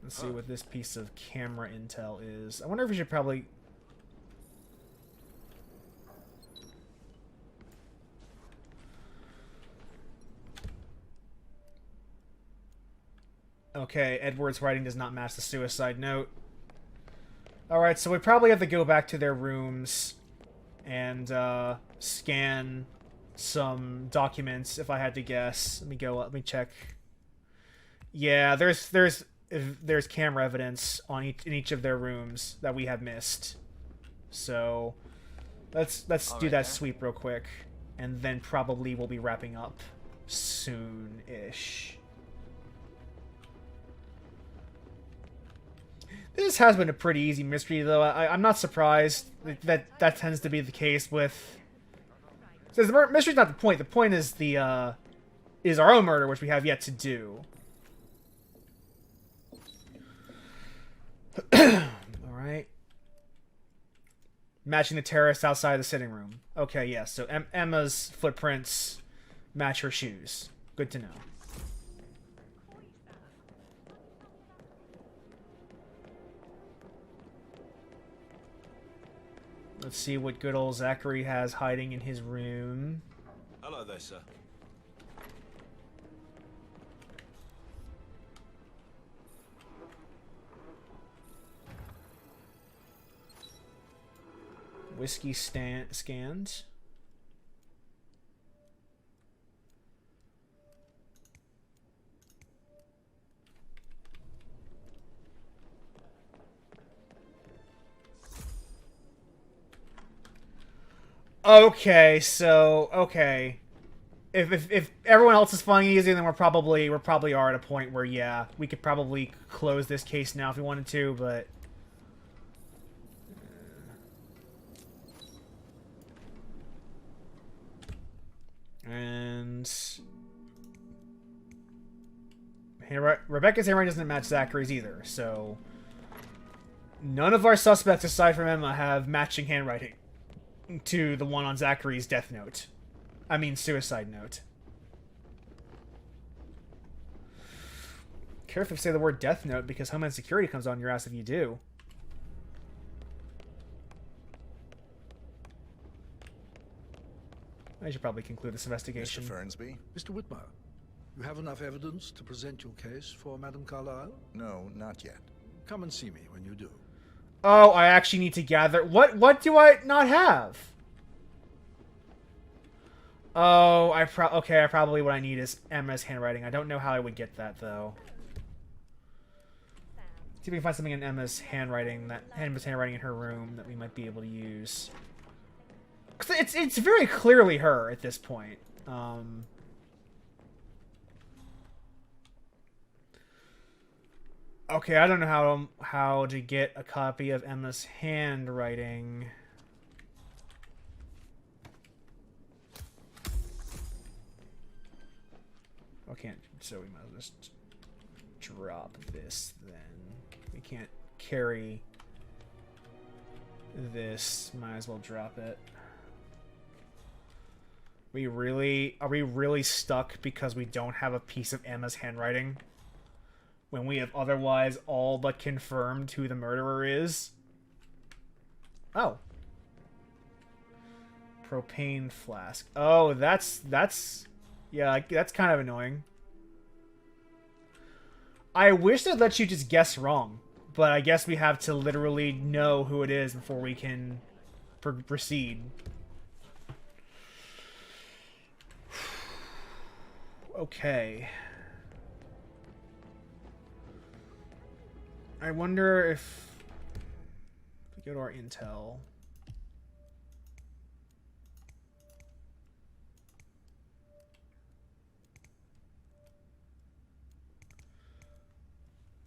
Let's see what this piece of camera intel is. I wonder if we should probably... Okay, Edward's writing does not match the suicide note. Alright, so we probably have to go back to their rooms and scan some documents, if I had to guess. Let me check. Yeah, there's camera evidence on in each of their rooms that we have missed. So let's do that sweep real quick, and then probably we'll be wrapping up soon-ish. This has been a pretty easy mystery, though. I'm not surprised that tends to be the case with... So the mystery's not the point. The point is is our own murder, which we have yet to do. Alright. Matching the terrace outside the sitting room. Okay, yes. So Emma's footprints match her shoes. Good to know. Let's see what good old Zachary has hiding in his room. Hello there, sir. Whiskey scanned. Okay, so okay. If everyone else is finding it easy, then we're probably are at a point where yeah, we could probably close this case now if we wanted to, but and Rebecca's handwriting doesn't match Zachary's either, so none of our suspects aside from Emma have matching handwriting to the one on Zachary's death note. I mean, suicide note. Careful to say the word death note because Homeland Security comes on your ass if you do. I should probably conclude this investigation. Mr. Fernsby? Mr. Whitmer, you have enough evidence to present your case for Madame Carlyle? No, not yet. Come and see me when you do. Oh, I actually need to gather... What do I not have? Oh, okay, probably what I need is Emma's handwriting. I don't know how I would get that, though. See if we can find something in Emma's handwriting in her room that we might be able to use. 'Cause it's very clearly her at this point. Okay, I don't know how to get a copy of Emma's handwriting. Okay, so we might just drop this then. We can't carry this. Might as well drop it. Are we really stuck because we don't have a piece of Emma's handwriting? When we have otherwise all but confirmed who the murderer is? Oh. Propane flask. Oh, that's yeah, that's kind of annoying. I wish they'd let you just guess wrong, but I guess we have to literally know who it is before we can proceed. Okay. I wonder if we go to our intel.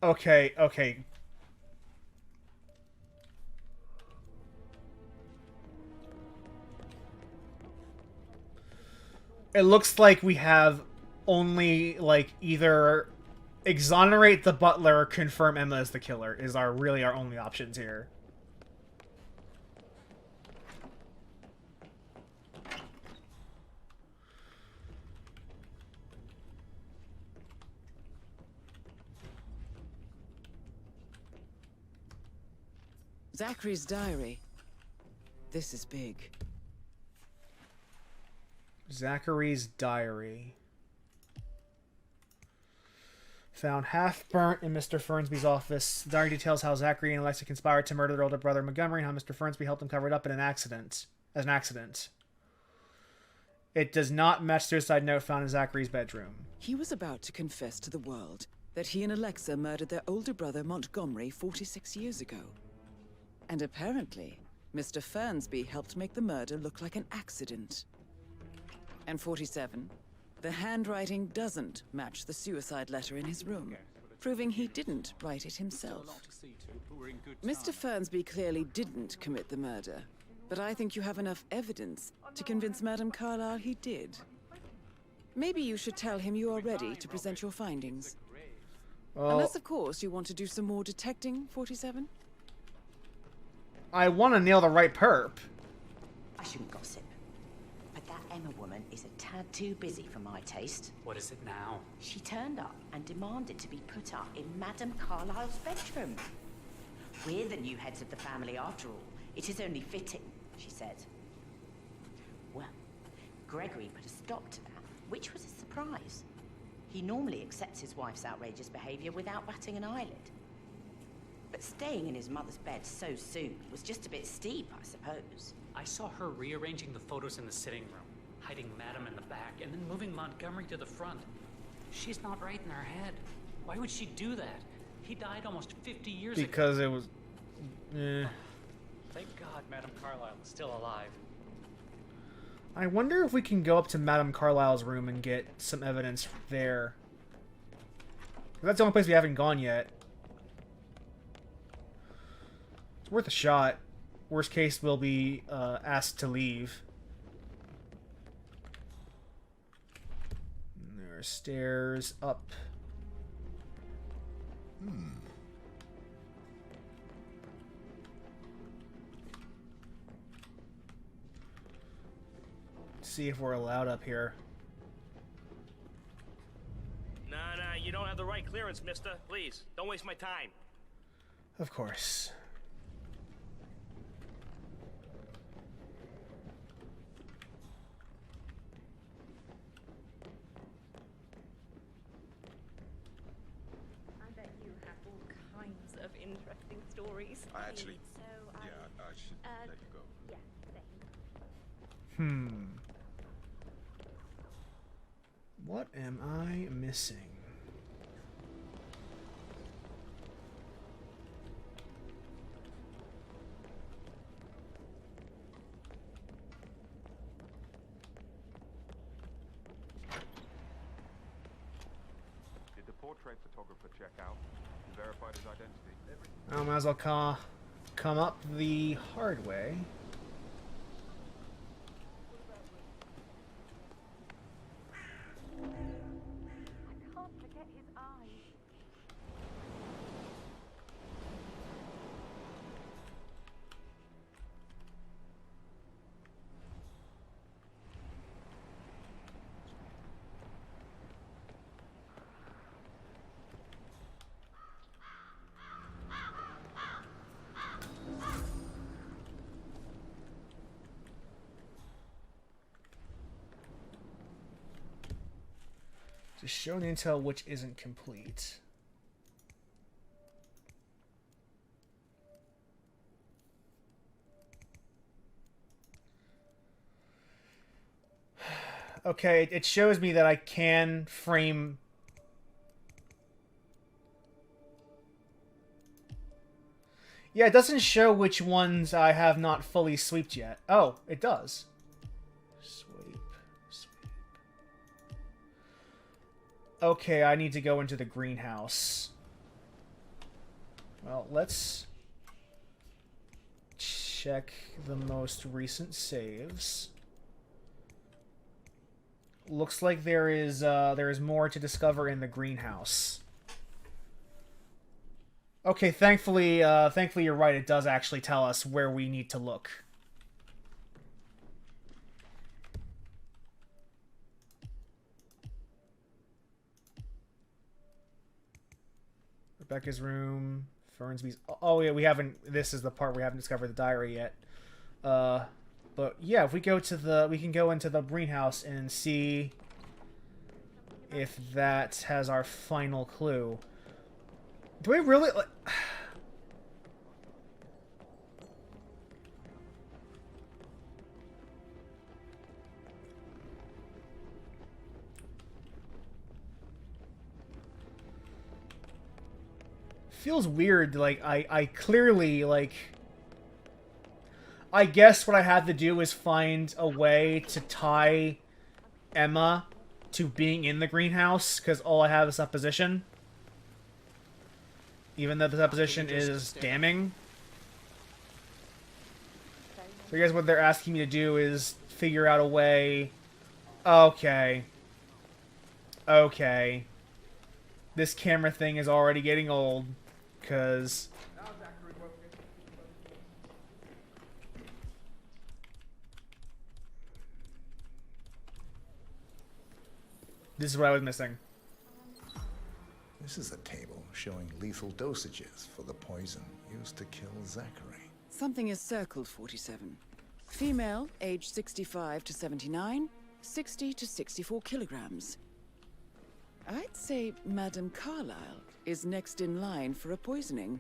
Okay. It looks like we have only, like, either exonerate the butler or confirm Emma is the killer is really our only options here. Zachary's diary. This is big. Zachary's diary. Found half burnt in Mr. Fernsby's office. The diary details how Zachary and Alexa conspired to murder their older brother Montgomery and how Mr. Fernsby helped them cover it up in an accident. As an accident. It does not match the suicide note found in Zachary's bedroom. He was about to confess to the world that he and Alexa murdered their older brother Montgomery 46 years ago. And apparently, Mr. Fernsby helped make the murder look like an accident. And 47, the handwriting doesn't match the suicide letter in his room, proving he didn't write it himself. Mr. Fernsby clearly didn't commit the murder, but I think you have enough evidence to convince Madame Carlyle he did. Maybe you should tell him you are ready to present your findings. Well, unless, of course, you want to do some more detecting, 47? I want to nail the right perp. I shouldn't gossip, but that Emma woman is a tad too busy for my taste. What is it now? She turned up and demanded to be put up in Madame Carlyle's bedroom. We're the new heads of the family after all. It is only fitting, she said. Well, Gregory put a stop to that, which was a surprise. He normally accepts his wife's outrageous behavior without batting an eyelid. But staying in his mother's bed so soon was just a bit steep, I suppose. I saw her rearranging the photos in the sitting room, hiding Madame in the back, and then moving Montgomery to the front. She's not right in her head. Why would she do that? He died almost 50 years ago. Because it was... Thank God Madame Carlyle is still alive. I wonder if we can go up to Madame Carlyle's room and get some evidence there. That's the only place we haven't gone yet. It's worth a shot. Worst case, we'll be asked to leave. And there are stairs up. See if we're allowed up here. Nah, you don't have the right clearance, mister. Please, don't waste my time. Of course. I bet you have all kinds of interesting stories. I actually... So, yeah, I should let you go. Yeah, same. What am I missing? Did the portrait photographer check out and verified his identity? I might as well come up the hard way. I can't forget his eyes. Just show the intel which isn't complete. Okay, it shows me that I can frame... Yeah, it doesn't show which ones I have not fully sweeped yet. Oh, it does. Okay, I need to go into the greenhouse. Well, let's check the most recent saves. Looks like there is more to discover in the greenhouse. Okay, thankfully you're right. It does actually tell us where we need to look. Rebecca's room, Fernsby's... Oh, yeah, we haven't... This is the part we haven't discovered the diary yet. But, yeah, if we go to the... We can go into the greenhouse and see if that has our final clue. Do we really... Like... Feels weird, like, I clearly, like... I guess what I had to do is find a way to tie Emma to being in the greenhouse, because all I have is supposition. Even though the supposition is damning. So I guess what they're asking me to do is figure out a way... Okay. Okay. This camera thing is already getting old. Because... This is what I was missing. This is a table showing lethal dosages for the poison used to kill Zachary. Something is circled, 47. Female, age 65 to 79, 60 to 64 kilograms. I'd say Madame Carlyle is next in line for a poisoning.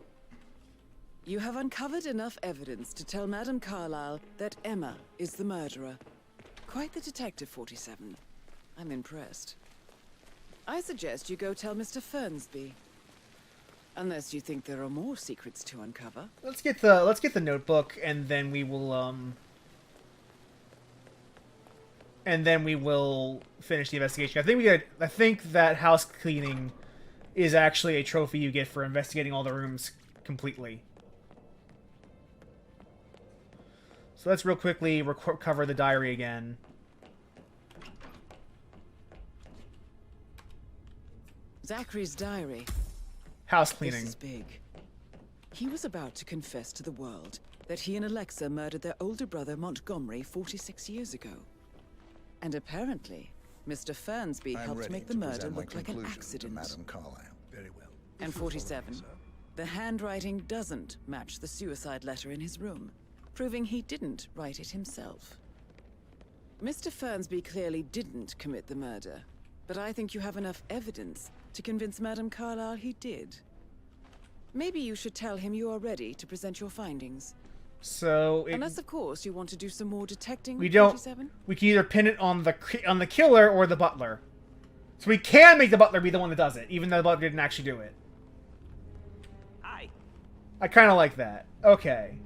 You have uncovered enough evidence to tell Madame Carlyle that Emma is the murderer. Quite the detective, 47. I'm impressed. I suggest you go tell Mr. Fernsby. Unless you think there are more secrets to uncover. Let's get the notebook, and then we will finish the investigation. I think that house cleaning is actually a trophy you get for investigating all the rooms completely. So let's real quickly recover the diary again. Zachary's diary. House cleaning. This is big. He was about to confess to the world that he and Alexa murdered their older brother Montgomery 46 years ago. And apparently, Mr. Fernsby helped make the murder look like an accident. Madame Carlyle. Very well. And 47. The handwriting doesn't match the suicide letter in his room, proving he didn't write it himself. Mr. Fernsby clearly didn't commit the murder, but I think you have enough evidence to convince Madame Carlyle he did. Maybe you should tell him you are ready to present your findings. So, unless, of course, you want to do some more detecting. We don't. 47? We can either pin it on the killer or the butler. So we can make the butler be the one that does it, even though the butler didn't actually do it. Hi. I kind of like that. Okay.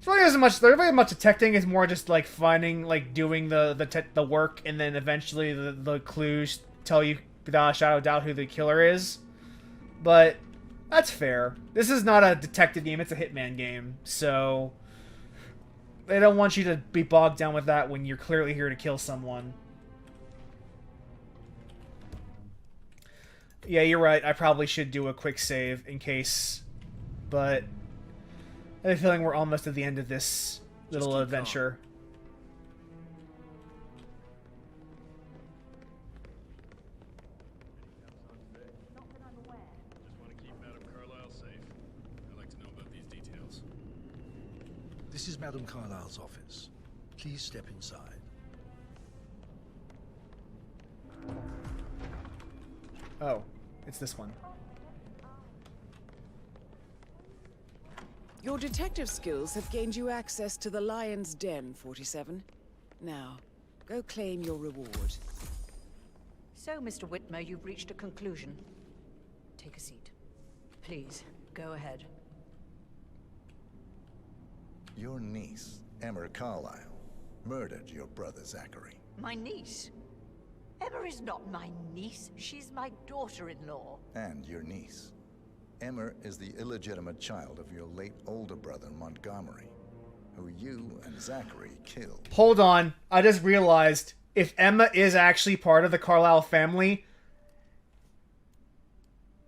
So there isn't much detecting. It's more just like finding, like doing the work, and then eventually the clues tell you without a shadow of doubt who the killer is. But that's fair. This is not a detective game, it's a Hitman game, so they don't want you to be bogged down with that when you're clearly here to kill someone. Yeah, you're right, I probably should do a quick save in case, but I have a feeling we're almost at the end of this little adventure. This is Madame Carlyle's office. Please step inside. Oh, it's this one. Your detective skills have gained you access to the Lion's Den, 47. Now, go claim your reward. So, Mr. Whitmer, you've reached a conclusion. Take a seat. Please, go ahead. Your niece, Emma Carlyle, murdered your brother Zachary. My niece? Emma is not my niece. She's my daughter-in-law. And your niece. Emma is the illegitimate child of your late older brother, Montgomery, who you and Zachary killed. Hold on. I just realized if Emma is actually part of the Carlyle family,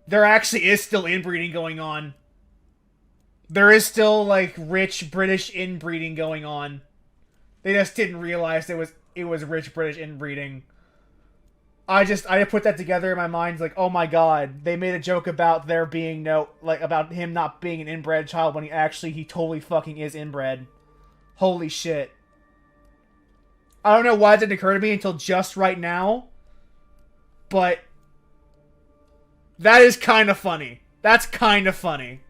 there actually is still inbreeding going on. There is still, like, rich British inbreeding going on. They just didn't realize it was rich British inbreeding. I put that together in my mind, like, oh my god, they made a joke about there being about him not being an inbred child when he totally fucking is inbred. Holy shit. I don't know why it didn't occur to me until just right now, but that is kind of funny. That's kind of funny.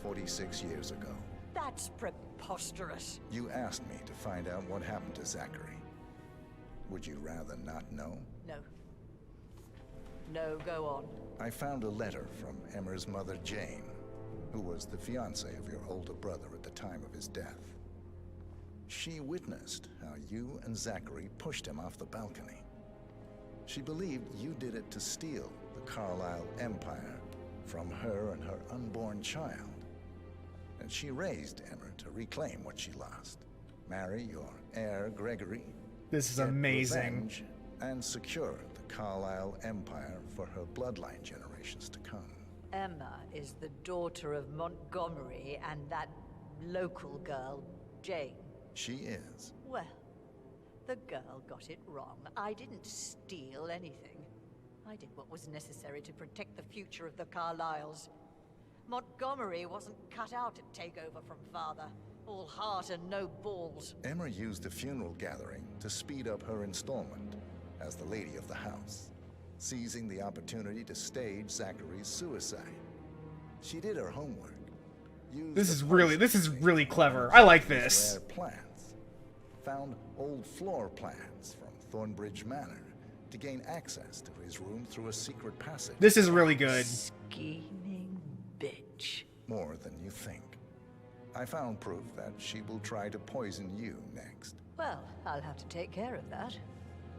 46 years ago. That's preposterous. You asked me to find out what happened to Zachary. Would you rather not know? No. No, go on. I found a letter from Emmer's mother, Jane, who was the fiancée of your older brother at the time of his death. She witnessed how you and Zachary pushed him off the balcony. She believed you did it to steal the Carlisle Empire from her and her unborn child. And she raised Emmer to reclaim what she lost. Marry your heir, Gregory. This is get amazing. revenge, and secure the Carlisle Empire for her bloodline generations to come. Emma is the daughter of Montgomery and that local girl, Jane. She is. Well, the girl got it wrong. I didn't steal anything. I did what was necessary to protect the future of the Carlyles. Montgomery wasn't cut out to take over from father. All heart and no balls. Emma used the funeral gathering to speed up her installment as the lady of the house, seizing the opportunity to stage Zachary's suicide. She did her homework. This is really clever. I like this. Rare plants. Found old floor plans from Thornbridge Manor to gain access to his room through a secret passage. This is really good. Scheming bitch. More than you think. I found proof that she will try to poison you next. Well, I'll have to take care of that.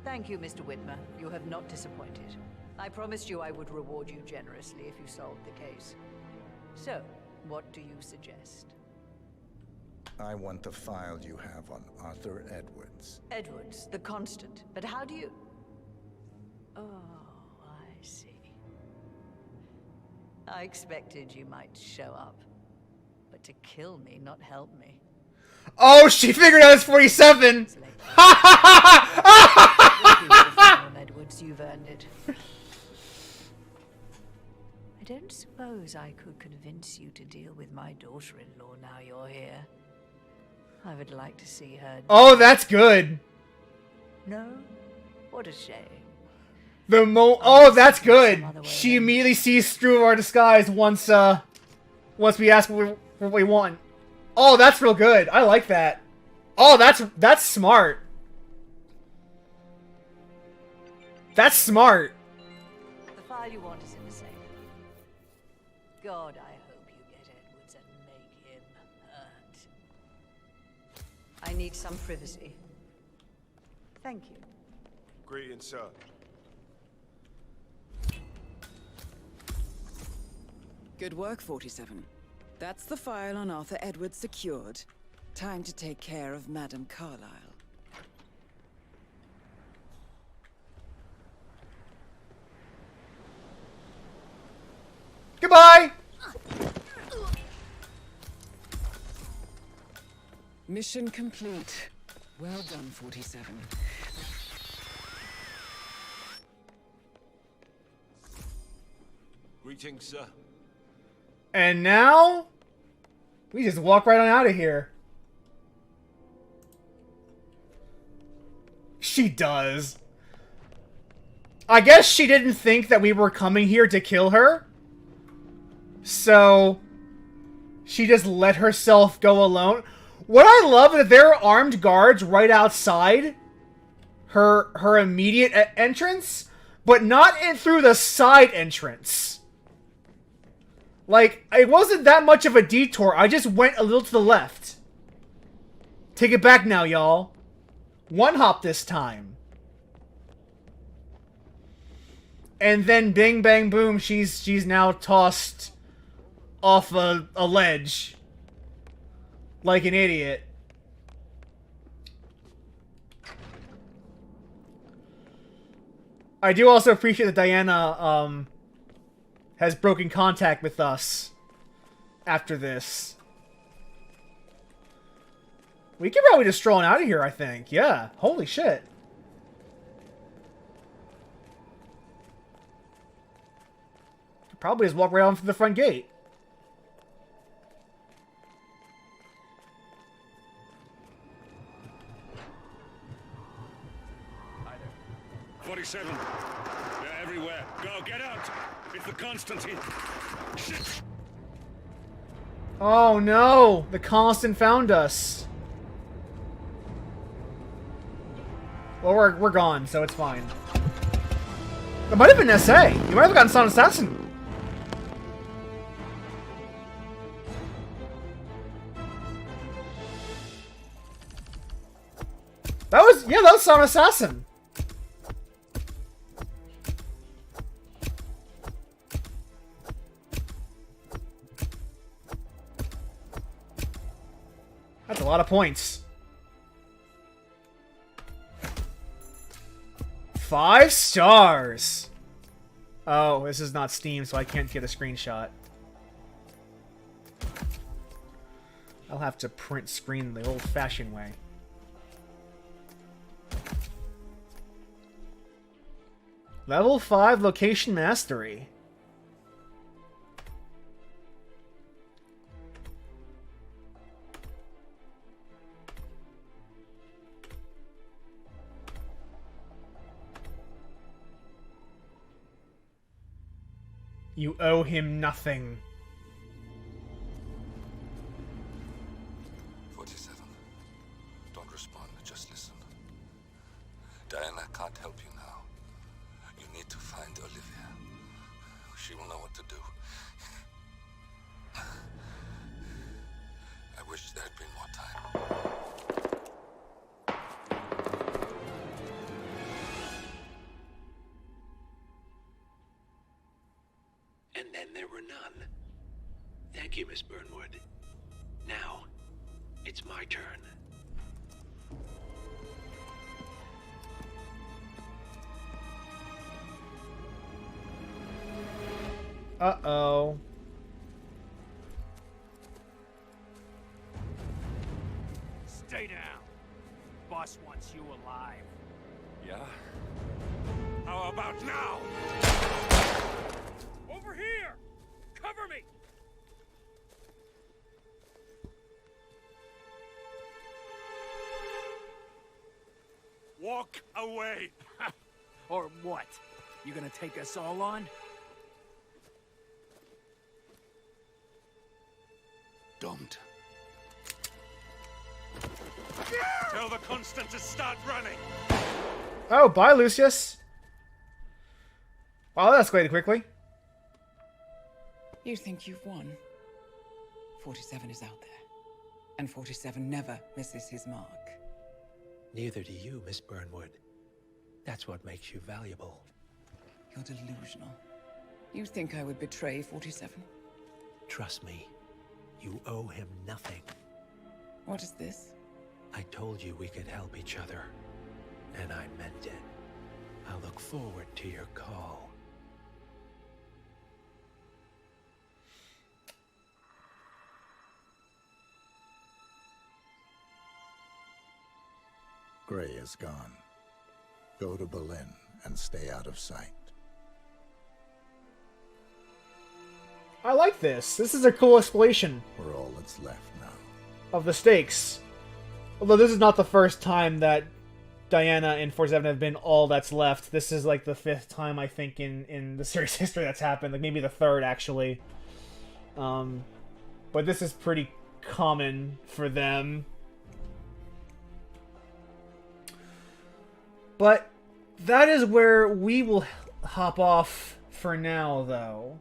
Thank you, Mr. Whitmer. You have not disappointed. I promised you I would reward you generously if you solved the case. So, what do you suggest? I want the file you have on Arthur Edwards. Edwards, the Constant. But how do you... Oh, I see. I expected you might show up. But to kill me, not help me. Oh, she figured out it's 47! Edwards, you've earned it. I don't suppose I could convince you to deal with my daughter-in-law now you're here. I would like to see her... Oh, that's good. No? What a shame. Oh, that's good. She immediately sees through our disguise once we ask what we want. Oh, that's real good. I like that. Oh, that's smart. That's smart. The file you want is in the safe. God, I hope you get Edwards and make him hurt. I need some privacy. Thank you. Greetings, sir. Good work, 47. That's the file on Arthur Edwards secured. Time to take care of Madame Carlisle. Goodbye! Mission complete. Well done, 47. Greetings, sir. And now, we just walk right on out of here. She does. I guess she didn't think that we were coming here to kill her. So, she just let herself go alone. What I love is that there are armed guards right outside her immediate entrance, but not through the side entrance. Like, it wasn't that much of a detour. I just went a little to the left. Take it back now, y'all. One hop this time. And then bing, bang, boom, she's now tossed off a ledge. Like an idiot. I do also appreciate that Diana, has broken contact with us after this. We can probably just stroll out of here, I think. Yeah. Holy shit. Probably just walk right on through the front gate. 47. They're everywhere. Go, get out! It's the Constantine. Shit! Oh no! The Constant found us. Well, we're gone, so it's fine. It might have been SA. You might have gotten Son Assassin. That was Son Assassin. That's a lot of points. 5 stars. Oh, this is not Steam, so I can't get a screenshot. I'll have to print screen the old-fashioned way. Level 5 Location Mastery. You owe him nothing. 47. Don't respond, just listen. Diana can't help you now. You need to find Olivia. She will know what to do. I wish there had been more time. And then there were none. Thank you, Miss Burnwood. Now, it's my turn. Uh-oh. Stay down. Boss wants you alive. Yeah? How about now? Over here! Cover me! Walk away! Or what? You gonna take us all on? Don't. Tell the Constant to start running! Oh, bye, Lucius. Wow, that escalated quickly. You think you've won? 47 is out there. And 47 never misses his mark. Neither do you, Miss Burnwood. That's what makes you valuable. You're delusional. You think I would betray 47? Trust me, you owe him nothing. What is this? I told you we could help each other, and I meant it. I'll look forward to your call. Gray is gone. Go to Berlin and stay out of sight. I like this. This is a cool explanation. We're all that's left now. Of the stakes. Although this is not the first time that Diana and 47 have been all that's left. This is like the 5th time, I think, in the series history that's happened. Like maybe the 3rd, actually. But this is pretty common for them. But that is where we will hop off for now, though.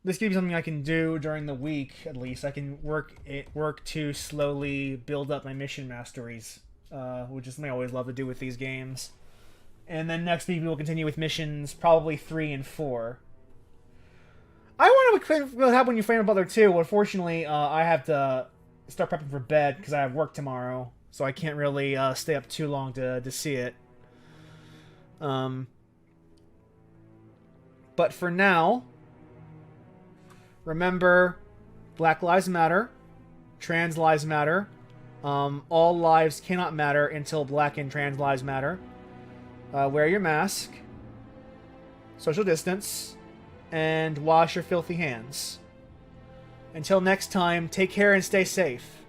This gives me something I can do during the week, at least. I can work to slowly build up my mission masteries, which is something I always love to do with these games. And then next week we will continue with missions, probably 3 and 4. I wonder what will happen when you frame a Butler 2. Unfortunately, I have to start prepping for bed because I have work tomorrow, so I can't really stay up too long to see it. But for now, remember, Black Lives Matter, Trans Lives Matter, all lives cannot matter until Black and Trans Lives Matter. Wear your mask, social distance, and wash your filthy hands. Until next time, take care and stay safe.